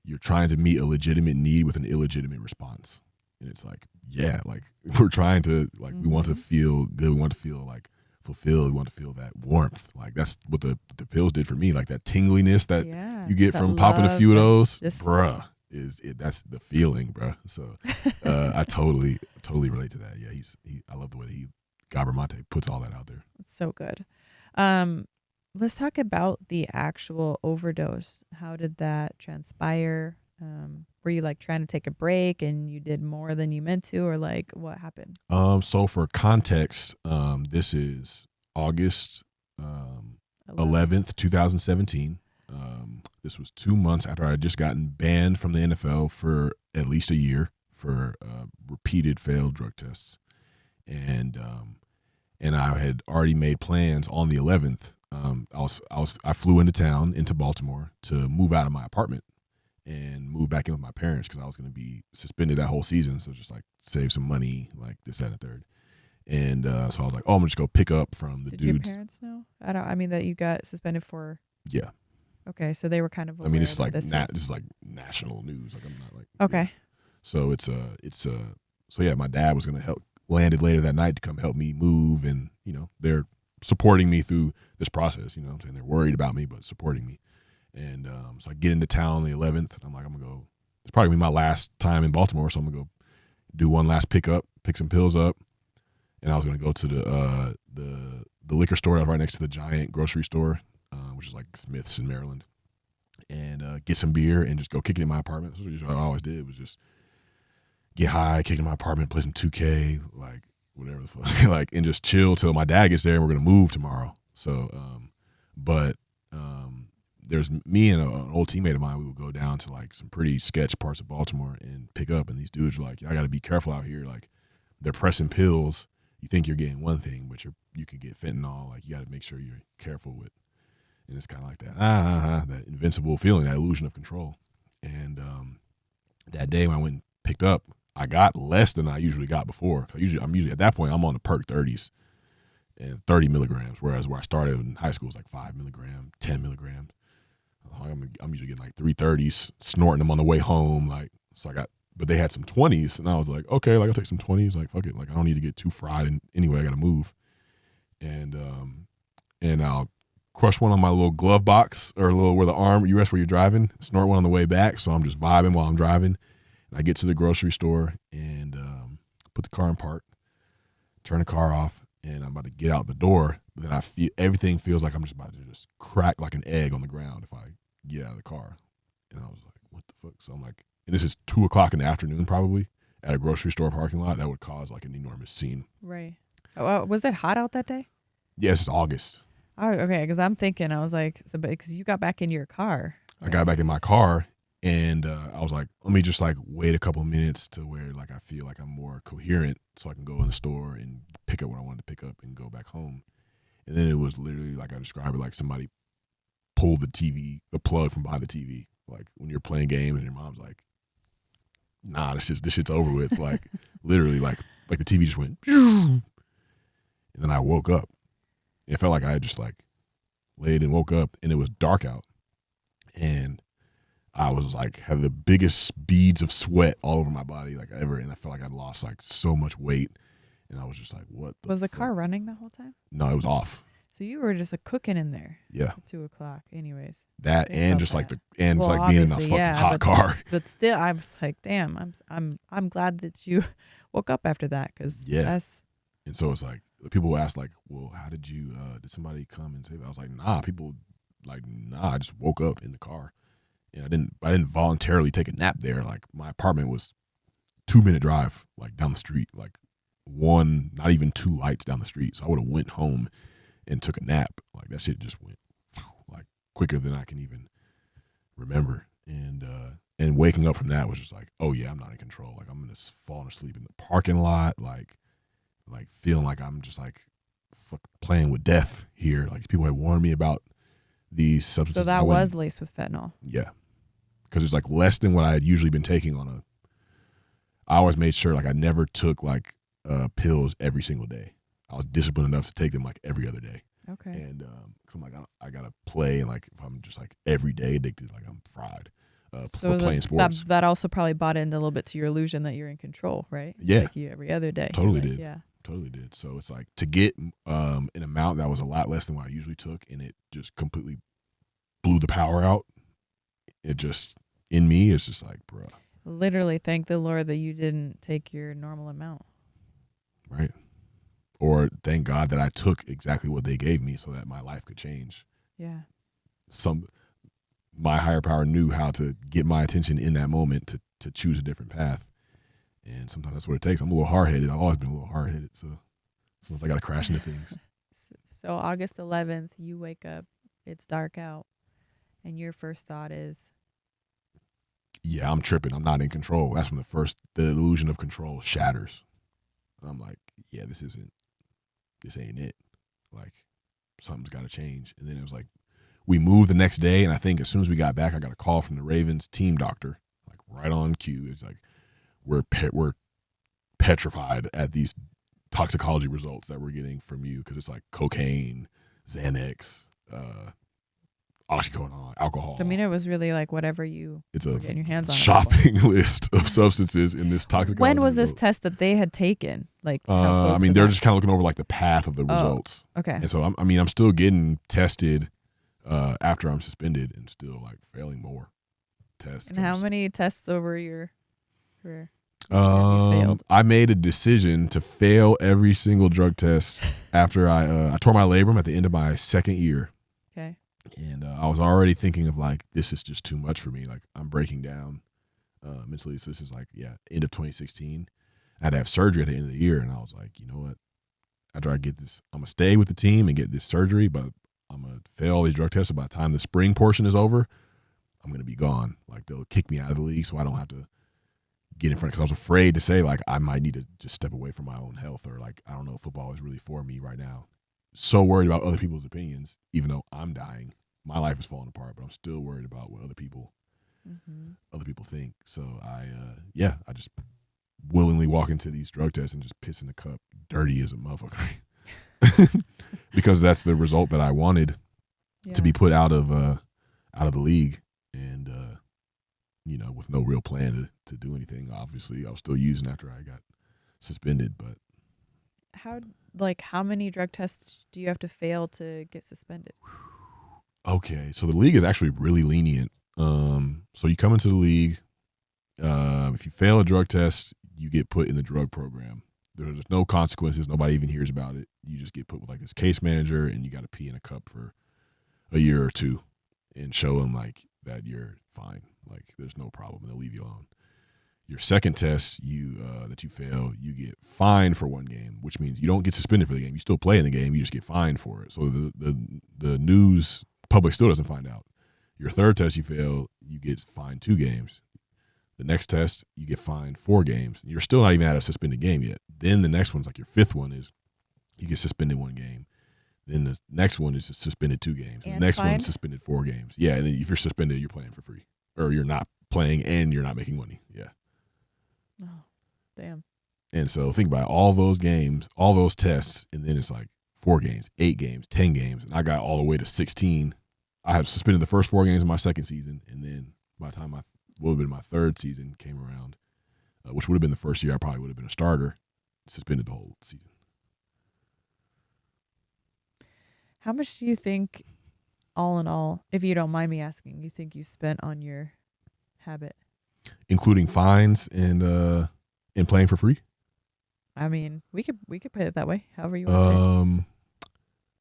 you're trying to meet a legitimate need with an illegitimate response. And it's like, yeah, like we're trying to like we want to feel good, we want to feel like fulfilled, we want to feel that warmth. Like that's what the pills did for me. Like that tingliness that you get from popping a few of those, bruh. That's the feeling, bruh. So I totally relate to that. Yeah, I love the way that Gabramante puts all that out there. It's so good. Let's talk about the actual overdose. How did that transpire? Were you like trying to take a break and you did more than you meant to, or like what happened? So for context, this is August 11th, 2017. This was 2 months after I had just gotten banned from the NFL for at least a year for repeated failed drug tests. And I had already made plans on the 11th. I flew into Baltimore to move out of my apartment and move back in with my parents because I was going to be suspended that whole season. So just like save some money, like this, that, and the third. And so I was like, oh, I'm gonna just go pick up from the dudes. Did your parents know? I mean that you got suspended for. Yeah. Okay, so they were kind of. I mean, it's like this is like national news. Like I'm not like. Okay. Yeah. So so yeah, my dad was gonna landed later that night to come help me move, and they're supporting me through this process. You know what I'm saying? They're worried about me, but supporting me. And so I get into town on the 11th, and I'm like, I'm going to go. It's probably gonna be my last time in Baltimore, so I'm going to go do one last pickup, pick some pills up. And I was going to go to the liquor store that was right next to the giant grocery store, which is like Smith's in Maryland, and get some beer and just go kick it in my apartment. That's what I always did, was just get high, kick it in my apartment, play some 2K, like whatever the fuck, like, and just chill till my dad gets there and we're going to move tomorrow. So, there's me and an old teammate of mine. We would go down to like some pretty sketch parts of Baltimore and pick up. And these dudes were like, I got to be careful out here. Like they're pressing pills. You think you're getting one thing, but you can get fentanyl. Like you got to make sure you're careful with. And it's kind of like that, that invincible feeling, that illusion of control. And that day when I went and picked up, I got less than I usually got before. I'm usually at that point I'm on the perk 30s and 30 milligrams, whereas where I started in high school was like 5 milligrams, 10 milligrams. I'm usually getting like 330s, snorting them on the way home. Like, so but they had some 20s, and I was like, okay, like I'll take some 20s. Like, fuck it. Like, I don't need to get too fried. And anyway, I got to move. And I'll crush one on my little glove box or where the arm, where you're driving, snort one on the way back. So I'm just vibing while I'm driving. And I get to the grocery store and put the car in park, turn the car off, and I'm about to get out the door. But then I feel everything feels like I'm just about to just crack like an egg on the ground if I get out of the car. And I was like, what the fuck? So I'm like, and this is 2:00 in the afternoon probably at a grocery store parking lot. That would cause like an enormous scene. Right. Was it hot out that day? Yes, it's August. Oh, okay. Because I'm thinking, I was like, because you got back in your car. Right? I got back in my car, and I was like, let me just like wait a couple minutes to where like I feel like I'm more coherent, so I can go in the store and pick up what I wanted to pick up and go back home. And then it was literally like I described it, like somebody pulled the plug from behind the TV. Like when you're playing games and your mom's like, nah, this shit's over with. Like literally like the TV just went, and then I woke up. It felt like I had just like laid and woke up, and it was dark out. And I was like, had the biggest beads of sweat all over my body like ever. And I felt like I'd lost like so much weight. And I was just like, what was the car running the whole time? No, it was off. So you were just like cooking in there. Yeah. At 2:00. Anyways. That and just like being in a fucking hot car. But still, I was like, damn, I'm glad that you woke up after that, because that's. And so it's like people ask like, well, how did you? Did somebody come and say that? I was like, nah. I just woke up in the car, and I didn't voluntarily take a nap there. Like my apartment was 2-minute drive, like down the street, like one, not even 2 lights down the street. So I would have went home and took a nap. Like that shit just went like quicker than I can even remember. And waking up from that was just like, oh yeah, I'm not in control. Like I'm just falling asleep in the parking lot, like feeling like I'm just like playing with death here. Like people had warned me about these substances. So that was laced with fentanyl. Yeah, because it's like less than what I had usually been taking on I always made sure like I never took like pills every single day. I was disciplined enough to take them like every other day. Okay. And cause I'm like, I gotta play, and like if I'm just like every day addicted, like I'm fried for playing sports. That also probably bought in a little bit to your illusion that you're in control, right? Yeah. Like you every other day. Totally like, did. Yeah. Totally did. So it's like to get an amount that was a lot less than what I usually took, and it just completely blew the power out. It just, in me, it's just like, bruh. Literally thank the Lord that you didn't take your normal amount. Right. Or thank God that I took exactly what they gave me so that my life could change. Yeah. My higher power knew how to get my attention in that moment to choose a different path. And sometimes that's what it takes. I'm a little hard-headed. I've always been a little hard-headed. So sometimes I got to crash into things. So August 11th, you wake up, it's dark out, and your first thought is, yeah, I'm tripping. I'm not in control. That's when the illusion of control shatters. And I'm like, yeah, this ain't it. Like, something's got to change. And then it was like, we moved the next day, and I think as soon as we got back, I got a call from the Ravens team doctor, like right on cue. It's like, we're petrified at these toxicology results that we're getting from you, because it's like cocaine, Xanax, oxycodone, alcohol. I mean, it was really like whatever it's were getting your hands on. Shopping list of substances in this toxicology. When was this test that they had taken? Like, I mean, they're just kind of looking over like the path of the results. Okay. And so I'm still getting tested after I'm suspended, and still like failing more tests. And how many tests over your career? Failed? I made a decision to fail every single drug test after I tore my labrum at the end of my second year. Okay. And I was already thinking of like, this is just too much for me. Like, I'm breaking down mentally. So this is like, end of 2016. I had to have surgery at the end of the year. And I was like, you know what? After I get this, I'm going to stay with the team and get this surgery, but I'm going to fail all these drug tests. So by the time the spring portion is over, I'm going to be gone. Like, they'll kick me out of the league so I don't have to get in front, because I was afraid to say like I might need to just step away from my own health, or like I don't know if football is really for me right now. So worried about other people's opinions, even though I'm dying, my life is falling apart, but I'm still worried about what other people think. So I just willingly walk into these drug tests and just piss in the cup, dirty as a motherfucker, because that's the result that I wanted, to be put out of the league, and with no real plan to do anything. Obviously, I was still using after I got suspended. But how many drug tests do you have to fail to get suspended? Okay, so the league is actually really lenient. So you come into the league, if you fail a drug test, you get put in the drug program. There's no consequences. Nobody even hears about it. You just get put with like this case manager, and you got to pee in a cup for a year or two and show them like that you're fine. Like, there's no problem, and they'll leave you alone. Your second test, that you fail, you get fined for one game, which means you don't get suspended for the game. You still play in the game. You just get fined for it. So the news public still doesn't find out. Your third test, you fail, you get fined 2 games. The next test, you get fined 4 games. You're still not even at a suspended game yet. Then the next one's like your 5th one is you get suspended 1 game. Then the next one is suspended 2 games. And the next one's suspended 4 games. Yeah, and then if you're suspended, you're playing for free. Or you're not playing and you're not making money. Yeah. Oh, damn. And so think about it, all those games, all those tests, and then it's like 4 games, 8 games, 10 games. And I got all the way to 16. I had suspended the first 4 games of my second season. And then by the time what would have been my third season came around, which would have been the first year I probably would have been a starter, suspended the whole season. How much do you think, all in all, if you don't mind me asking, you think you spent on your habit? Including fines and playing for free? I mean, we could put it that way, however you want to say it.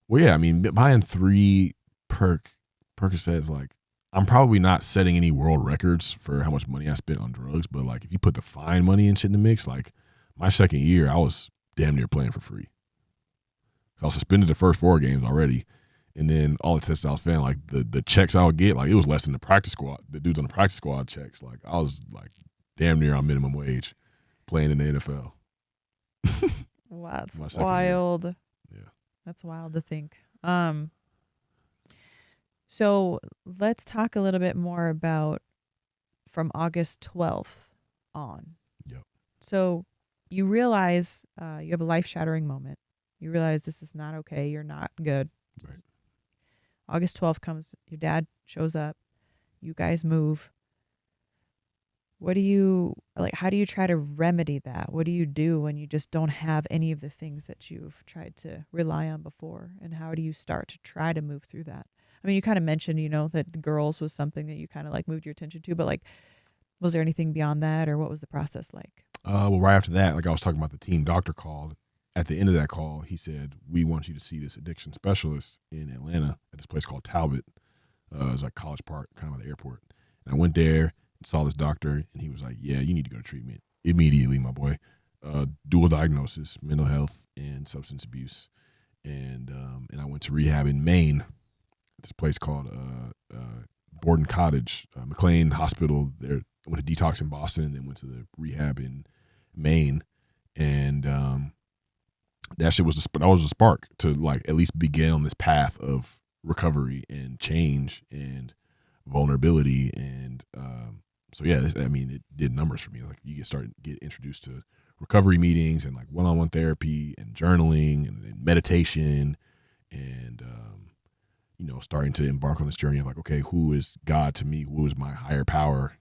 Well, yeah, I mean, buying 3 Percocets, like, I'm probably not setting any world records for how much money I spent on drugs, but like, if you put the fine money and shit in the mix, like, my second year, I was damn near playing for free. So I was suspended the first 4 games already. And then all the tests I was failing, like the checks I would get, like, it was less than the practice squad. The dudes on the practice squad checks. Like, I was like damn near on minimum wage playing in the NFL. Wow, that's wild. Year. Yeah. That's wild to think. So let's talk a little bit more about from August 12th on. Yep. So you realize you have a life-shattering moment. You realize this is not okay. You're not good. Right. August 12th comes. Your dad shows up. You guys move. What do you like? How do you try to remedy that? What do you do when you just don't have any of the things that you've tried to rely on before? And how do you start to try to move through that? I mean, you kind of mentioned, that the girls was something that you kind of like moved your attention to, but like, was there anything beyond that, or what was the process like? Well, right after that, like I was talking about, the team doctor called. At the end of that call, he said, "We want you to see this addiction specialist in Atlanta at this place called Talbot." It was like College Park, kind of at the airport. And I went there and saw this doctor, and he was like, "Yeah, you need to go to treatment immediately, my boy. Dual diagnosis, mental health and substance abuse." And I went to rehab in Maine, this place called Borden Cottage, McLean Hospital. There, I went to detox in Boston, and then went to the rehab in Maine, and that shit was that was a spark to like at least begin on this path of recovery and change and vulnerability. And so yeah, I mean, it did numbers for me. Like you get introduced to recovery meetings and like one-on-one therapy and journaling and meditation, and starting to embark on this journey of like, okay, who is God to me? Who is my higher power?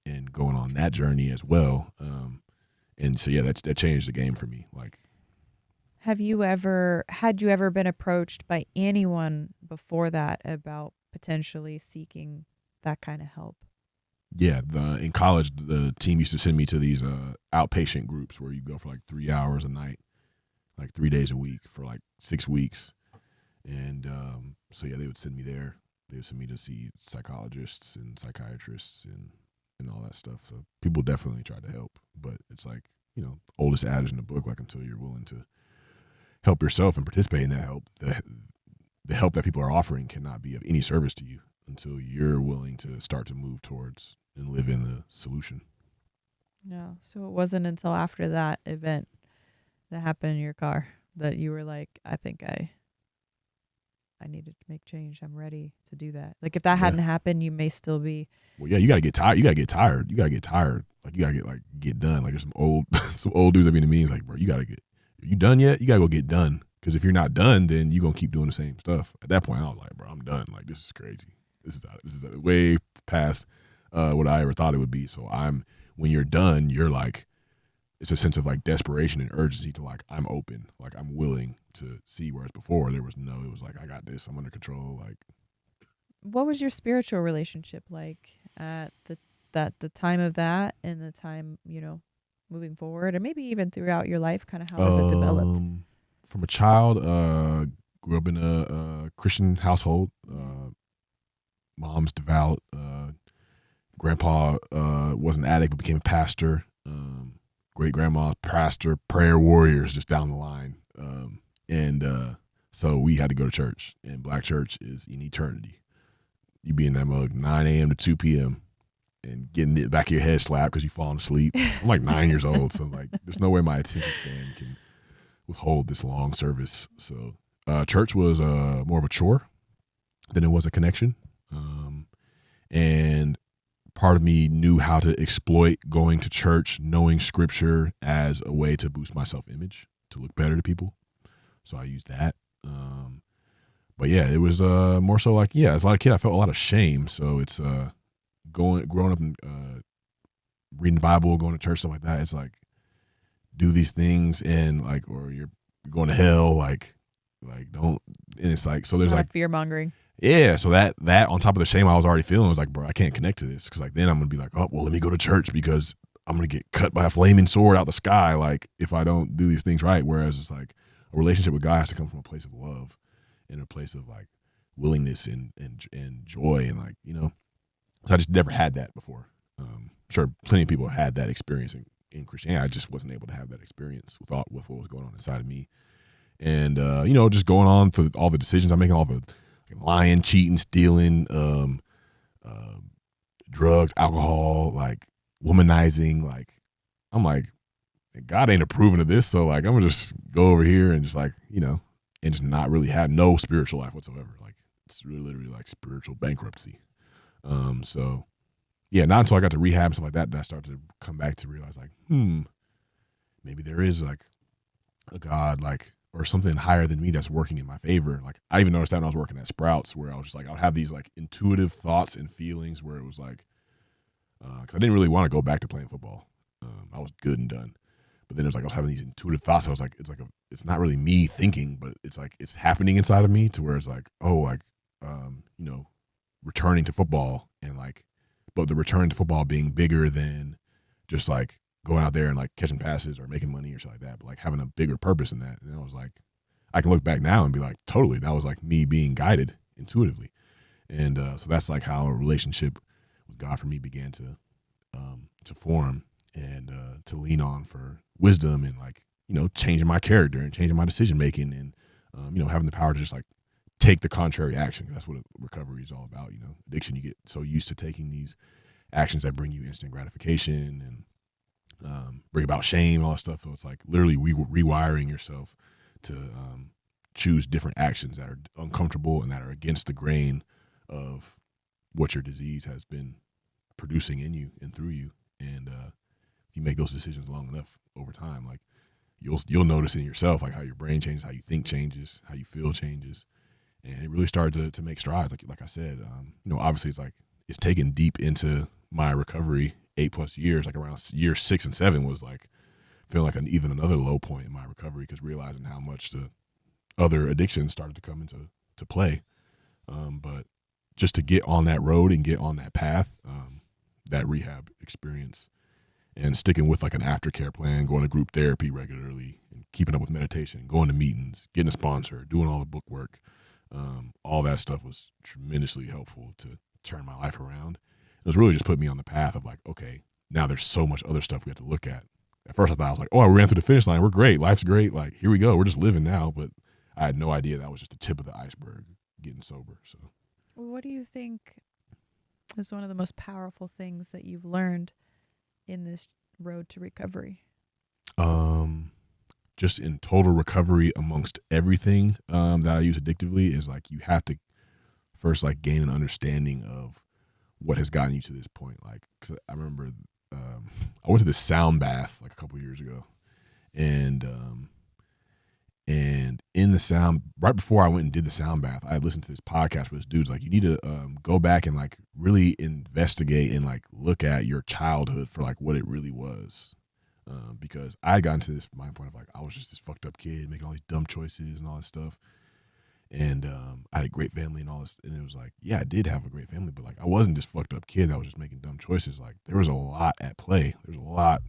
And going on that journey as well. And so yeah, that changed the game for me. Like, had you ever been approached by anyone before that about potentially seeking that kind of help? Yeah, in college, the team used to send me to these outpatient groups where you go for like 3 hours a night, like 3 days a week for like 6 weeks. And so yeah, they would send me there. They would send me to see psychologists and psychiatrists and all that stuff. So people definitely tried to help, but it's like, oldest adage in the book, like until you're willing to help yourself and participate in that help, the help that people are offering cannot be of any service to you until you're willing to start to move towards and live in the solution. No. So it wasn't until after that event that happened in your car that you were like, I think I needed to make change. I'm ready to do that. Like if that hadn't happened, you may still be. Well, yeah, you gotta get tired. You gotta get tired. Like you gotta get done. Like there's some old dudes that be in the meetings like, bro, are you done yet? You gotta go get done. Because if you're not done, then you're gonna keep doing the same stuff. At that point, I was like, bro, I'm done. Like this is crazy. This is way past what I ever thought it would be. So when you're done, you're like, it's a sense of like desperation and urgency to like, I'm open, like I'm willing to see, whereas before it was like, I got this, I'm under control. Like, what was your spiritual relationship like at the time of that and the time, moving forward, and maybe even throughout your life? Kind of how has it developed? From a child, grew up in a Christian household. Mom's devout. Grandpa was an addict but became a pastor. Great grandma, pastor, prayer warriors just down the line. So we had to go to church, and black church is in eternity. You be in that mug 9 a.m. to 2 p.m. and getting the back of your head slapped because you falling asleep. I'm like 9 years old, so like there's no way my attention span can withhold this long service. So church was more of a chore than it was a connection. And part of me knew how to exploit going to church, knowing scripture as a way to boost my self-image, to look better to people. So I used that. But yeah, it was more so like, as a lot of kid, I felt a lot of shame. So it's growing up and reading the Bible, going to church, stuff like that. It's like, do these things and like, or you're going to hell, like don't. And it's like, so there's like fear mongering. Yeah, so that on top of the shame I was already feeling was like, bro, I can't connect to this, because like then I'm gonna be like, oh well, let me go to church because I'm gonna get cut by a flaming sword out the sky, like if I don't do these things right. Whereas it's like a relationship with God has to come from a place of love and a place of like willingness and joy, and like, so I just never had that before. Sure, plenty of people had that experience in Christianity. I just wasn't able to have that experience with what was going on inside of me, and just going on through all the decisions I'm making, all the lying, cheating, stealing, drugs, alcohol, like womanizing. Like I'm like, God ain't approving of this, so like I'm gonna just go over here and just like, and just not really have no spiritual life whatsoever. Like it's really literally like spiritual bankruptcy. So yeah, not until I got to rehab and stuff like that I started to come back to realize like, maybe there is like a God, like, or something higher than me that's working in my favor. Like I even noticed that when I was working at Sprouts, where I was just like, I would have these like intuitive thoughts and feelings where it was like, because I didn't really want to go back to playing football. I was good and done. But then it was like I was having these intuitive thoughts. I was like, it's not really me thinking, but it's like it's happening inside of me to where it's like, oh, like, returning to football and like, but the return to football being bigger than just like going out there and like catching passes or making money or something like that, but like having a bigger purpose in that. And I was like, I can look back now and be like, totally, that was like me being guided intuitively. And so that's like how a relationship with God for me began to form and to lean on for wisdom and like, changing my character and changing my decision making and, having the power to just like take the contrary action. That's what recovery is all about. Addiction, you get so used to taking these actions that bring you instant gratification and bring about shame, all that stuff. So it's like literally rewiring yourself to choose different actions that are uncomfortable and that are against the grain of what your disease has been producing in you and through you. And if you make those decisions long enough over time, like you'll notice in yourself, like how your brain changes, how you think changes, how you feel changes. And it really started to make strides. Like I said, obviously it's like it's taken deep into my recovery 8+ years, like around year 6 and 7 was like feeling like even another low point in my recovery because realizing how much the other addictions started to come into play. But just to get on that road and get on that path, that rehab experience and sticking with like an aftercare plan, going to group therapy regularly and keeping up with meditation, going to meetings, getting a sponsor, doing all the book work, all that stuff was tremendously helpful to turn my life around. It was really just put me on the path of like, okay, now there's so much other stuff we have to look at. At first I thought I was like, oh, I ran through the finish line. We're great. Life's great. Like, here we go. We're just living now. But I had no idea that was just the tip of the iceberg, getting sober. So what do you think is one of the most powerful things that you've learned in this road to recovery? Just in total recovery amongst everything that I use addictively is like you have to first like gain an understanding of what has gotten you to this point. Like, cause I remember I went to this sound bath like a couple years ago, and in the sound, right before I went and did the sound bath, I had listened to this podcast where this dude's like, you need to go back and like really investigate and like look at your childhood for like what it really was. Because I had gotten to this mind point of like, I was just this fucked up kid making all these dumb choices and all this stuff. And I had a great family and all this. And it was like, yeah, I did have a great family, but like, I wasn't this fucked up kid that was just making dumb choices. Like there was a lot at play. There's a lot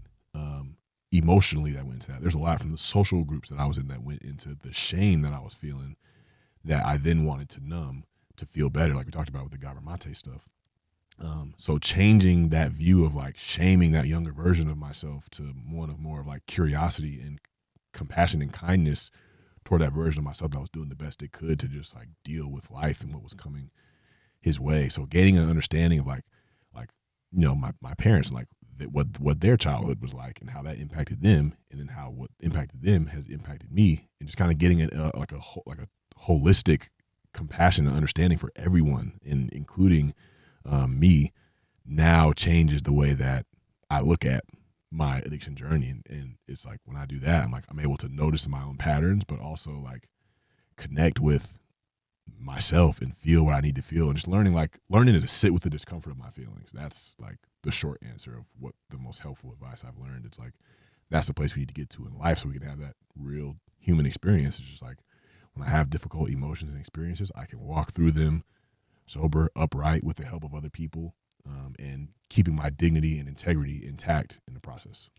emotionally that went into that. There's a lot from the social groups that I was in that went into the shame that I was feeling that I then wanted to numb to feel better. Like we talked about with the Gabor stuff. So changing that view of like shaming that younger version of myself to one of more of like curiosity and compassion and kindness toward that version of myself that was doing the best it could to just like deal with life and what was coming his way. So gaining an understanding of like my parents and like what their childhood was like and how that impacted them, and then how what impacted them has impacted me, and just kind of getting like a holistic compassion and understanding for everyone, and including me, now changes the way that I look at my addiction journey. And it's like when I do that, I'm able to notice my own patterns, but also like connect with myself and feel what I need to feel, and just learning to sit with the discomfort of my feelings. That's like the short answer of what the most helpful advice I've learned. It's like that's the place we need to get to in life so we can have that real human experience. It's just like when I have difficult emotions and experiences, I can walk through them sober, upright, with the help of other people, and keeping my dignity and integrity intact in the process.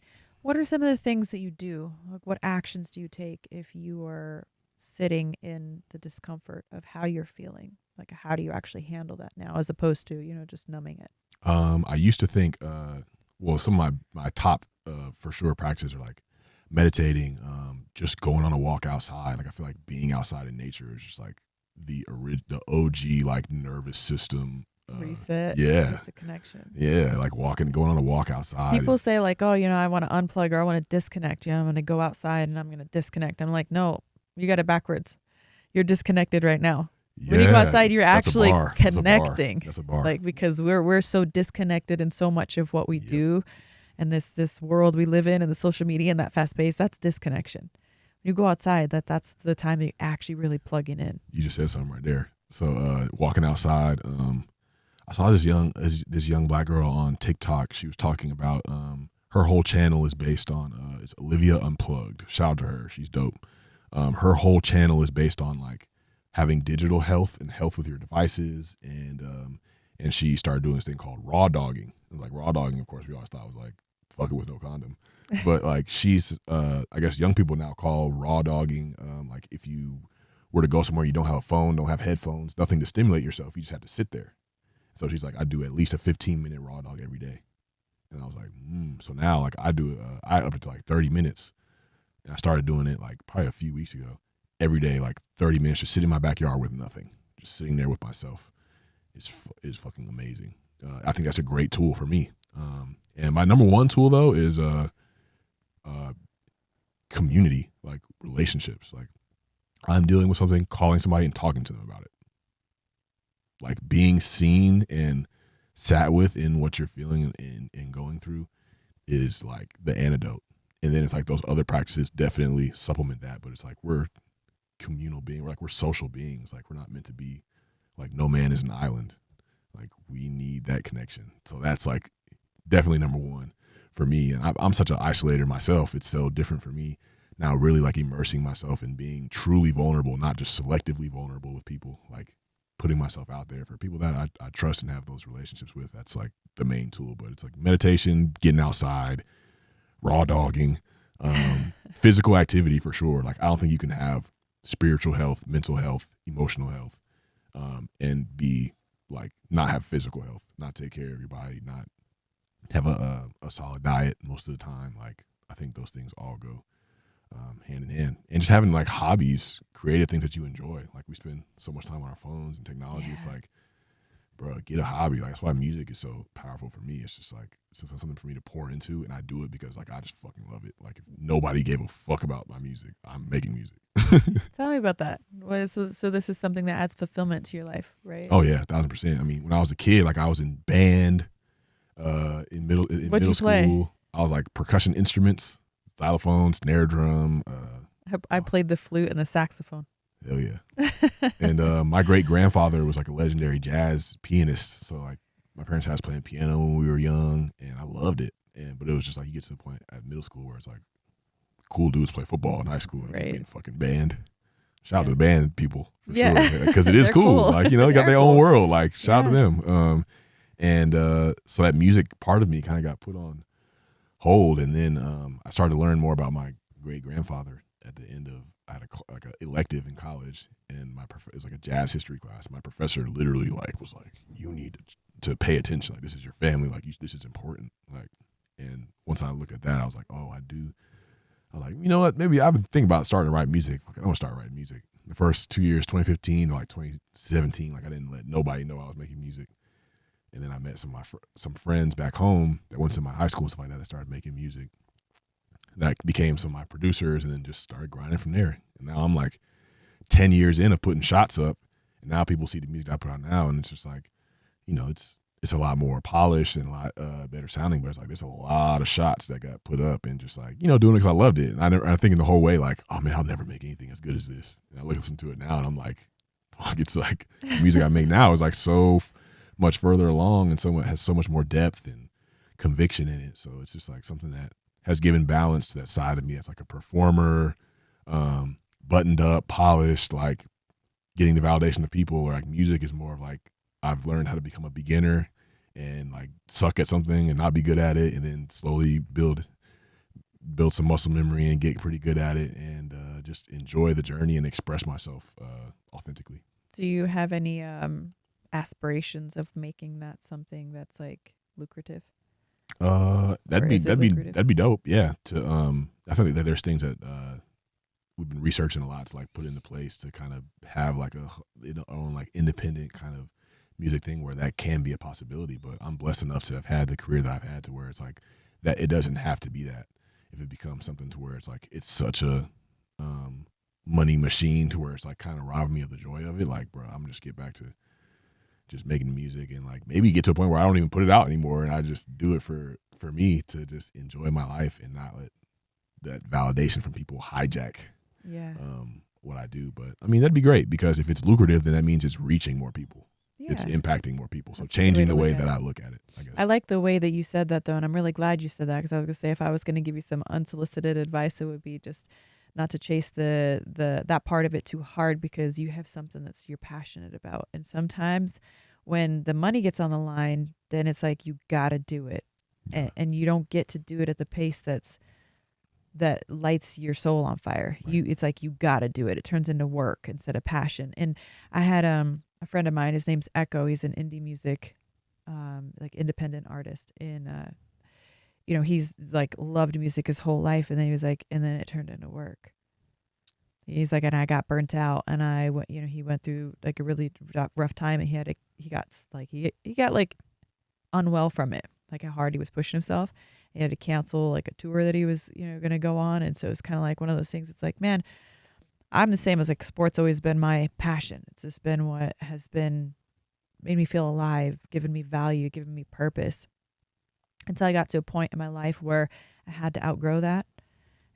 What are some of the things that you do? Like, what actions do you take if you are sitting in the discomfort of how you're feeling? Like, how do you actually handle that now, as opposed to, just numbing it? I used to think, some of my top for sure practices are like meditating, just going on a walk outside. Like I feel like being outside in nature is just like the OG like nervous system reset. Yeah, it's a connection. Yeah, like going on a walk outside. People say like, oh, I want to unplug, or I want to disconnect. I'm going to go outside and I'm going to disconnect. I'm like, no, you got it backwards. You're disconnected right now. When you go outside, you're actually That's connecting. That's a bar. Like, because we're so disconnected in so much of what we do, and this world we live in, and the social media and that fast pace, that's disconnection. When you go outside, that's the time that you're actually really plugging in. You just said something right there. So walking outside, I saw this young black girl on TikTok. She was talking about her whole channel is based on it's Olivia Unplugged. Shout out to her. She's dope. Her whole channel is based on like having digital health and health with your devices, and she started doing this thing called raw dogging. And like raw dogging, of course, we always thought was like fucking with no condom, but like she's I guess young people now call raw dogging like if you were to go somewhere, you don't have a phone, don't have headphones, nothing to stimulate yourself, you just have to sit there. So she's like, I do at least a 15-minute raw dog every day, and I was like, so now like I do I up it to like 30 minutes, and I started doing it like probably a few weeks ago. Every day, like 30 minutes, just sitting in my backyard with nothing, just sitting there with myself is fucking amazing. I think that's a great tool for me. And my number one tool though is community, like relationships. Like I'm dealing with something, calling somebody and talking to them about it. Like being seen and sat with in what you're feeling and going through is like the antidote. And then it's like those other practices definitely supplement that, but it's like we're communal being, like we're social beings. Like we're not meant to be like no man is an island. Like we need that connection. So that's like definitely number one for me. And I'm such an isolator myself. It's so different for me now, really like immersing myself in being truly vulnerable, not just selectively vulnerable with people, like putting myself out there for people that I trust and have those relationships with. That's like the main tool. But it's like meditation, getting outside, raw dogging, physical activity for sure. Like I don't think you can have spiritual health, mental health, emotional health, and be like not have physical health, not take care of your body, not have a solid diet most of the time. Like I think those things all go hand in hand. And just having like hobbies, creative things that you enjoy. Like we spend so much time on our phones and technology. Yeah. It's like, bro, get a hobby. Like that's why music is so powerful for me. It's just like it's something for me to pour into, and I do it because like I just fucking love it. Like if nobody gave a fuck about my music, I'm making music. Tell me about that. So this is something that adds fulfillment to your life, right? Oh yeah, 1000%. I mean, when I was a kid, like I was in band, in middle school. Play? I was like percussion instruments, xylophone, snare drum. I played the flute and the saxophone. Hell yeah. And my great grandfather was like a legendary jazz pianist. So like my parents had us playing piano when we were young, and I loved it. But it was just like you get to the point at middle school where it's like cool dudes play football in high school, and right. Be in a fucking band. Shout out to the band people for sure, because it is cool. Like you know, they got their own world. Like shout out to them. So that music part of me kind of got put on hold, and then I started to learn more about my great grandfather at the end of. I had like an elective in college, and it was like a jazz history class. My professor literally like was like, "You need to pay attention. Like this is your family. Like this is important." Like, and once I looked at that, I was like, "Oh, I do." I was like, you know what? Maybe I've been thinking about starting to write music. Like, I'm gonna start writing music. The first 2 years, 2015 to like 2017, like I didn't let nobody know I was making music. And then I met some friends back home that went to my high school and stuff like that started making music. That became some of my producers, and then just started grinding from there. And now I'm like 10 years in of putting shots up, and now people see the music I put out now, and it's just like, you know, it's a lot more polished and a lot better sounding, but it's like there's a lot of shots that got put up, and just like, you know, doing it because I loved it. And I'm thinking the whole way like, oh man, I'll never make anything as good as this. And I listen to it now, and I'm like, fuck, it's like the music I make now is like so much further along, and has so much more depth and conviction in it. So it's just like something that has given balance to that side of me as like a performer, buttoned up, polished, like getting the validation of people. Or like music is more of like, I've learned how to become a beginner and like suck at something and not be good at it, and then slowly build some muscle memory and get pretty good at it, and just enjoy the journey and express myself authentically. Do you have any aspirations of making that something that's like lucrative? That'd be dope. Yeah. I think that there's things that we've been researching a lot to like put into place to kind of have like own like independent kind of music thing where that can be a possibility. But I'm blessed enough to have had the career that I've had to where it's like that it doesn't have to be that. If it becomes something to where it's like it's such a money machine to where it's like kind of robbing me of the joy of it. Like, bro, I'm just get back to just making music and like maybe get to a point where I don't even put it out anymore and I just do it for me to just enjoy my life and not let that validation from people hijack what I do. But I mean, that'd be great because if it's lucrative, then that means it's reaching more people. Yeah. It's impacting more people. So changing the way that I look at it, I guess. I like the way that you said that though. And I'm really glad you said that because I was going to say, if I was going to give you some unsolicited advice, it would be just not to chase that part of it too hard because you have something that's you're passionate about. And sometimes when the money gets on the line, then it's like, you got to do it. Yeah. And you don't get to do it at the pace that lights your soul on fire. Right. It's like, you got to do it. It turns into work instead of passion. And I had a friend of mine, his name's Echo. He's an indie music, like independent artist. And, he's like loved music his whole life. And then he was like, and then it turned into work. He's like, and I got burnt out and I went, he went through like a really rough time and he got like unwell from it, like how hard he was pushing himself. He had to cancel like a tour that he was, going to go on. And so it's kind of like one of those things. It's like, man, I'm the same as like sports always been my passion. It's just been what has been made me feel alive, given me value, given me purpose until I got to a point in my life where I had to outgrow that.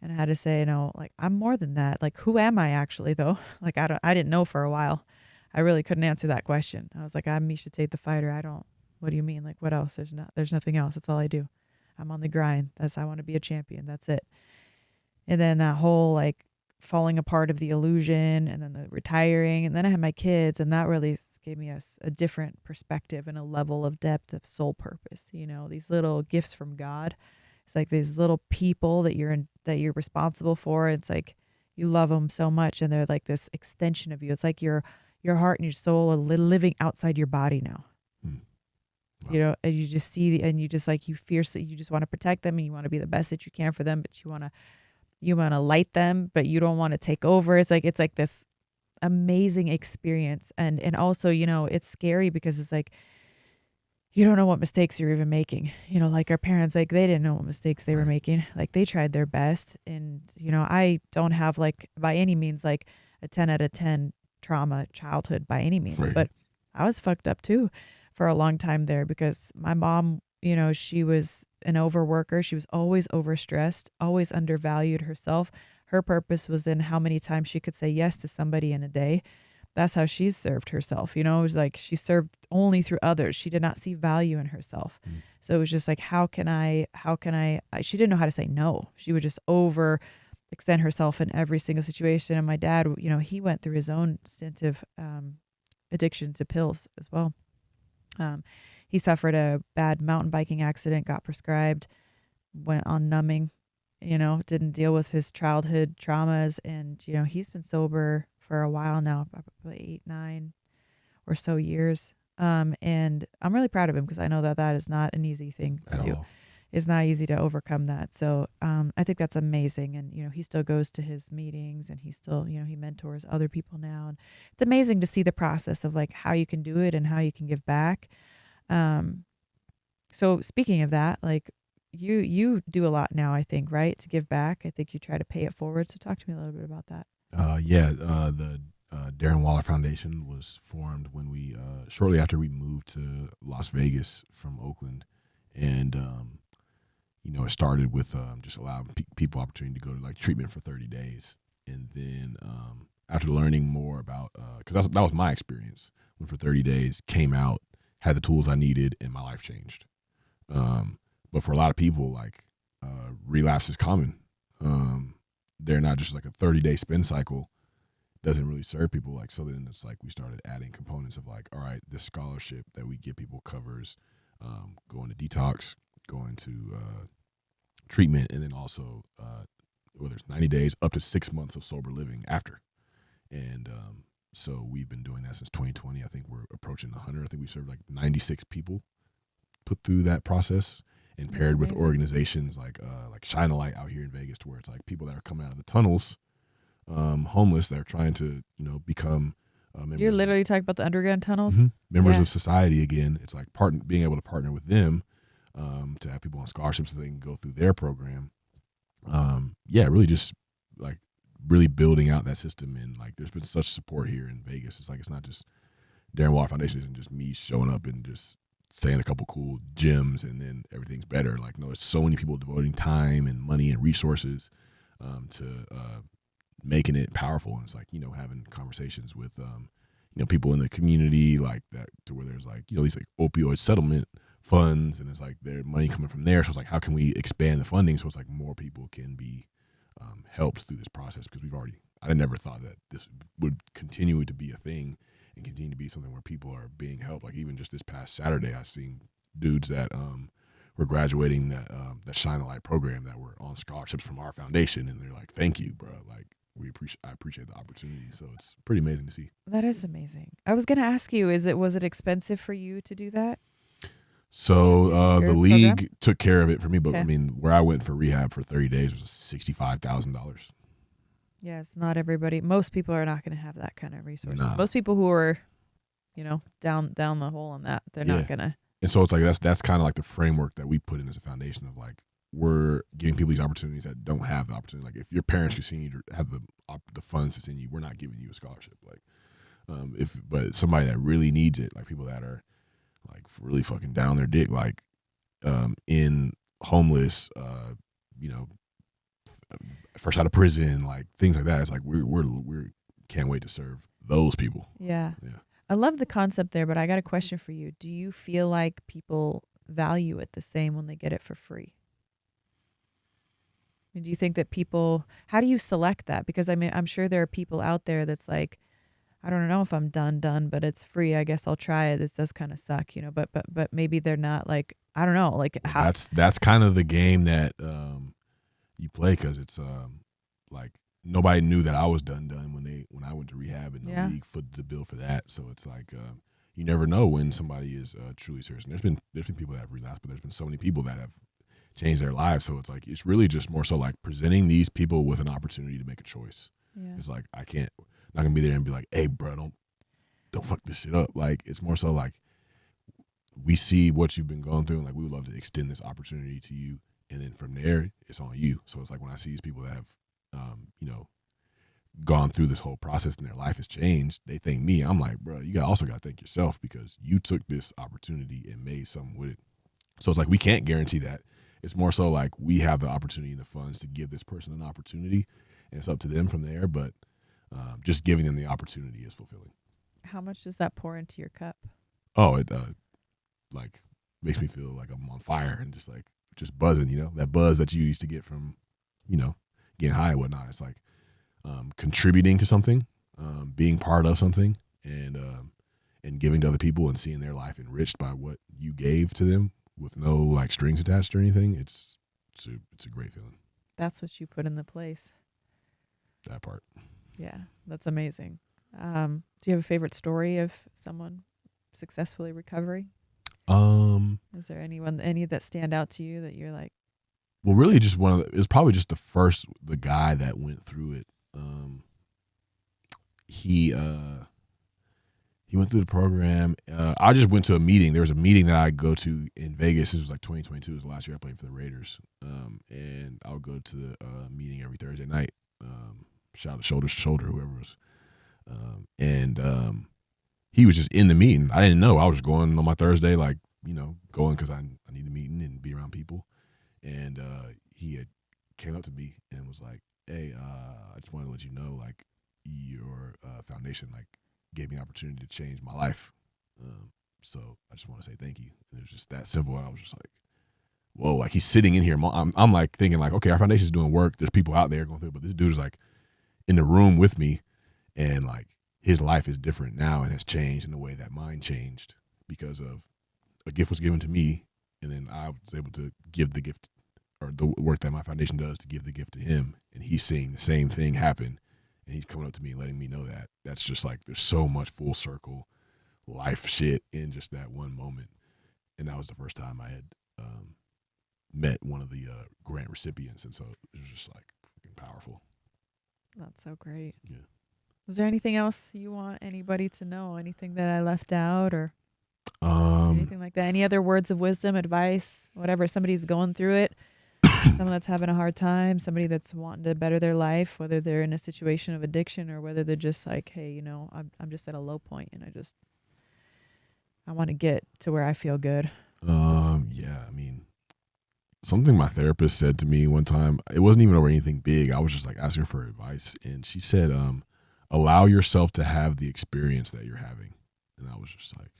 And I had to say, like, I'm more than that. Like, who am I actually though? Like, I didn't know for a while. I really couldn't answer that question. I was like, I'm Miesha Tate, the fighter. What do you mean? Like, what else? There's nothing else. That's all I do. I'm on the grind. I want to be a champion. That's it. And then that whole like falling apart of the illusion and then the retiring. And then I had my kids and that really gave me a different perspective and a level of depth of soul purpose. These little gifts from God. It's like these little people that you're responsible for. It's like you love them so much and they're like this extension of you. It's like your heart and your soul are living outside your body now. Wow. And you just see and you just like you fiercely you just want to protect them and you want to be the best that you can for them, but you want to light them, but you don't want to take over. It's like this amazing experience and also it's scary because it's like you don't know what mistakes you're even making. Like our parents, like they didn't know what mistakes they were making. Like they tried their best. And, I don't have like by any means like a 10 out of 10 trauma childhood by any means, but I was fucked up too for a long time there because my mom, she was an overworker. She was always overstressed, always undervalued herself. Her purpose was in how many times she could say yes to somebody in a day. That's how she served herself. It was like she served only through others. She did not see value in herself. So it was just like, how can I, she didn't know how to say no. She would just overextend herself in every single situation. And my dad, he went through his own stint of addiction to pills as well. He suffered a bad mountain biking accident, got prescribed, went on numbing, didn't deal with his childhood traumas. And, he's been sober for a while now, probably 8-9 or so years. And I'm really proud of him because I know that is not an easy thing to do. It's not easy to overcome that. So I think that's amazing. And, he still goes to his meetings and he still, he mentors other people now. And it's amazing to see the process of like how you can do it and how you can give back. So speaking of that, like you do a lot now, I think, right? To give back. I think you try to pay it forward. So talk to me a little bit about that. The Darren Waller Foundation was formed when we shortly after we moved to Las Vegas from Oakland, and it started with just allowing people opportunity to go to like treatment for 30 days, and then after learning more about because that was my experience, went for 30 days, came out, had the tools I needed, and my life changed. But for a lot of people, like relapse is common. They're not just like a 30-day spin cycle doesn't really serve people. Like, so then it's like we started adding components of like, all right, this scholarship that we give people covers going to detox, going to treatment, and then also whether it's 90 days up to 6 months of sober living after. And so we've been doing that since 2020. I think we're approaching 100. I think we served like 96 people put through that process. And paired with organizations like Shine a Light out here in Vegas, to where it's like people that are coming out of the tunnels, homeless, that are trying to become members. You're literally talking about the underground tunnels, members of society again. It's like being able to partner with them to have people on scholarships so they can go through their program. Really just like really building out that system. And like, there's been such support here in Vegas. It's like, it's not just Darren Waller Foundation isn't just me showing up and just saying a couple cool gems and then everything's better. Like, no, there's so many people devoting time and money and resources to making it powerful. And it's like, you know, having conversations with, you know, people in the community like that, to where there's like, you know, these like opioid settlement funds, and it's like their money coming from there. So it's like, how can we expand the funding so it's like more people can be helped through this process? Because I never thought that this would continue to be a thing and continue to be something where people are being helped. Like, even just this past Saturday, I seen dudes that were graduating that Shine a Light program that were on scholarships from our foundation, and they're like, "Thank you, bro. Like, I appreciate the opportunity." So it's pretty amazing to see. That is amazing. I was going to ask you, was it expensive for you to do that? So the league program? took care of it for me, but Okay. I mean, where I went for rehab for 30 days was $65,000. Yes, not everybody. Most people are not going to have that kind of resources. Nah. Most people who are, you know, down the hole on that, they're not going to. And so it's like that's kind of like the framework that we put in as a foundation of like, we're giving people these opportunities that don't have the opportunity. Like, if your parents continue to have the funds to send you, we're not giving you a scholarship. Like, but somebody that really needs it, like people that are like really fucking down their dick, like in homeless, you know, fresh out of prison, like things like that. It's like we can't wait to serve those people. Yeah. Yeah. I love the concept there, but I got a question for you. Do you feel like people value it the same when they get it for free? I mean, do you think that how do you select that? Because I mean, I'm sure there are people out there that's like, I don't know if I'm done, but it's free. I guess I'll try it. This does kind of suck, you know, but maybe they're not like, I don't know, like how. That's kind of the game that you play, because it's like nobody knew that I was done when I went to rehab, and the league footed the bill for that. So it's like you never know when somebody is truly serious. And there's been people that have relapsed, but there's been so many people that have changed their lives. So it's like, it's really just more so like presenting these people with an opportunity to make a choice. Yeah. It's like, not gonna be there and be like, "Hey, bro, don't fuck this shit up." Like, it's more so like, we see what you've been going through, and like, we would love to extend this opportunity to you, and then from there, it's on you. So it's like, when I see these people that have, you know, gone through this whole process and their life has changed, they thank me. I'm like, bro, you also got to thank yourself, because you took this opportunity and made something with it. So it's like, we can't guarantee that. It's more so like, we have the opportunity and the funds to give this person an opportunity, and it's up to them from there. But just giving them the opportunity is fulfilling. How much does that pour into your cup? Oh, it like makes me feel like I'm on fire and just buzzing, you know, that buzz that you used to get from, you know, getting high and whatnot. It's like contributing to something, being part of something, and giving to other people and seeing their life enriched by what you gave to them with no like strings attached or anything. It's a great feeling. That's what you put in the place. That part. Yeah, that's amazing. Do you have a favorite story of someone successfully recovering? Is there any that stand out to you that you're like? Well, really, just it was probably just the guy that went through it. He went through the program. I just went to a meeting. There was a meeting that I go to in Vegas. This was like 2022. It was the last year I played for the Raiders. And I would go to the meeting every Thursday night. Shout out to Shoulders to Shoulder, whoever was. He was just in the meeting. I didn't know. I was just going on my Thursday, like, you know, going because I need a meeting and be around people. And he had came up to me and was like, "Hey, I just wanted to let you know, like, your foundation, like, gave me an opportunity to change my life. So I just want to say thank you." And it was just that simple. And I was just like, whoa, like, he's sitting in here. I'm like thinking like, okay, our foundation's doing work. There's people out there going through it, but this dude is like in the room with me, and like his life is different now and has changed in the way that mine changed because of a gift was given to me. And then I was able to give the gift, or the work that my foundation does, to give the gift to him. And he's seeing the same thing happen. And he's coming up to me and letting me know that. That's just like, there's so much full circle life shit in just that one moment. And that was the first time I had met one of the grant recipients. And so it was just like fucking powerful. That's so great. Yeah. Is there anything else you want anybody to know? Anything that I left out, or anything like that? Any other words of wisdom, advice, whatever? Somebody's going through it. someone that's having a hard time, somebody that's wanting to better their life, whether they're in a situation of addiction or whether they're just like, hey, you know, I'm just at a low point and I want to get to where I feel good. Yeah, I mean, something my therapist said to me one time, it wasn't even over anything big. I was just like asking for advice. And she said, allow yourself to have the experience that you're having. And I was just like,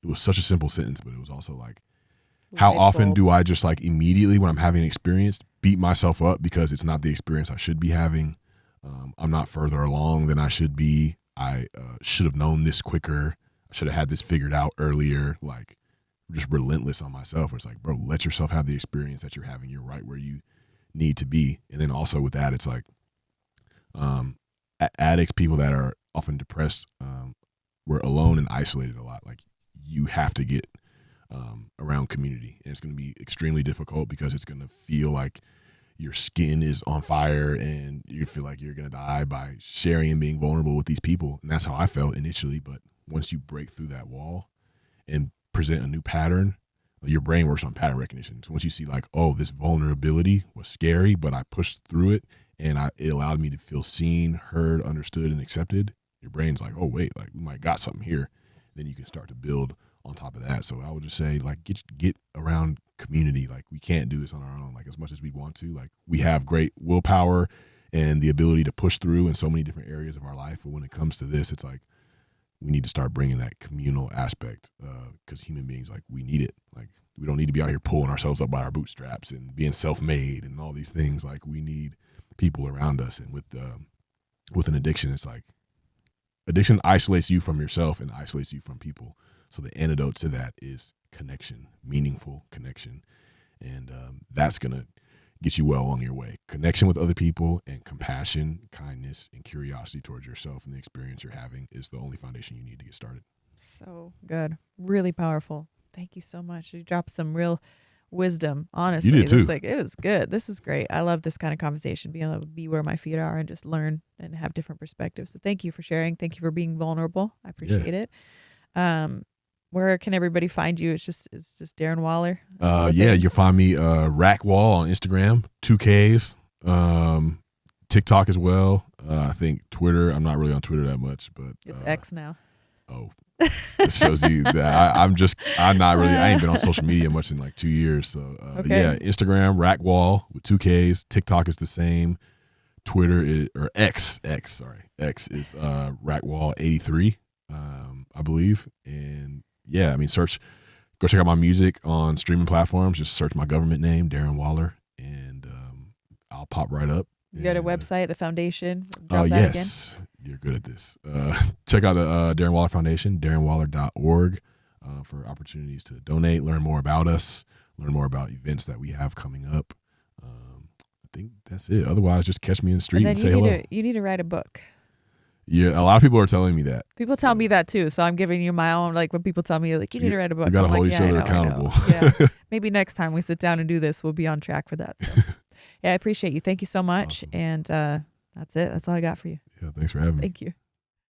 it was such a simple sentence, but it was also like, how often do I just like immediately when I'm having an experience beat myself up because it's not the experience I should be having? I'm not further along than I should be. I should have known this quicker. I should have had this figured out earlier. Like, just relentless on myself. It's like, bro, let yourself have the experience that you're having. You're right where you need to be. And then also with that, it's like addicts, people that are often depressed, we're alone and isolated a lot. Like, you have to get around community, and it's going to be extremely difficult because it's going to feel like your skin is on fire and you feel like you're going to die by sharing and being vulnerable with these people. And that's how I felt initially. But once you break through that wall and present a new pattern, your brain works on pattern recognition. So once you see like, oh, this vulnerability was scary, but I pushed through it and it allowed me to feel seen, heard, understood, and accepted. Your brain's like, oh, wait, like we might got something here. Then you can start to build on top of that. So I would just say, like, get around community. Like, we can't do this on our own, like, as much as we want to. Like, we have great willpower and the ability to push through in so many different areas of our life. But when it comes to this, it's like, we need to start bringing that communal aspect because human beings, like, we need it. Like, we don't need to be out here pulling ourselves up by our bootstraps and being self-made and all these things. Like, we need people around us. And with an addiction, it's like, addiction isolates you from yourself and isolates you from people. So the antidote to that is connection, meaningful connection. And that's going to get you well on your way. Connection with other people and compassion, kindness, and curiosity towards yourself and the experience you're having is the only foundation you need to get started. So good. Really powerful. Thank you so much. You dropped some real wisdom, honestly. You did too. It was good. This is great. I love this kind of conversation, being able to be where my feet are and just learn and have different perspectives. So thank you for sharing. Thank you for being vulnerable. I appreciate it. Where can everybody find you? It's just Darren Waller. You'll find me Rack Wall on Instagram, 2Ks, TikTok as well. I think Twitter. I'm not really on Twitter that much, but it's X now. Oh, it shows you that I ain't been on social media much in like 2 years. So yeah, Instagram Rack Wall with 2Ks. TikTok is the same. Twitter is X is Rack Wall 83, I believe. And yeah, I mean, go check out my music on streaming platforms. Just search my government name, Darren Waller, and I'll pop right up. You got a website, the foundation? Oh, yes. Again? You're good at this. Check out the Darren Waller Foundation, darrenwaller.org, for opportunities to donate, learn more about us, learn more about events that we have coming up. I think that's it. Otherwise, just catch me in the street and say hello. You need to write a book. Yeah, a lot of people are telling me that. People tell me that too, so I'm giving you my own. Like when people tell me, like, you need to write a book, you got to hold each other accountable. Yeah, maybe next time we sit down and do this, we'll be on track for that. So, yeah, I appreciate you. Thank you so much, awesome. And that's it. That's all I got for you. Yeah, thanks for having me. Thank you.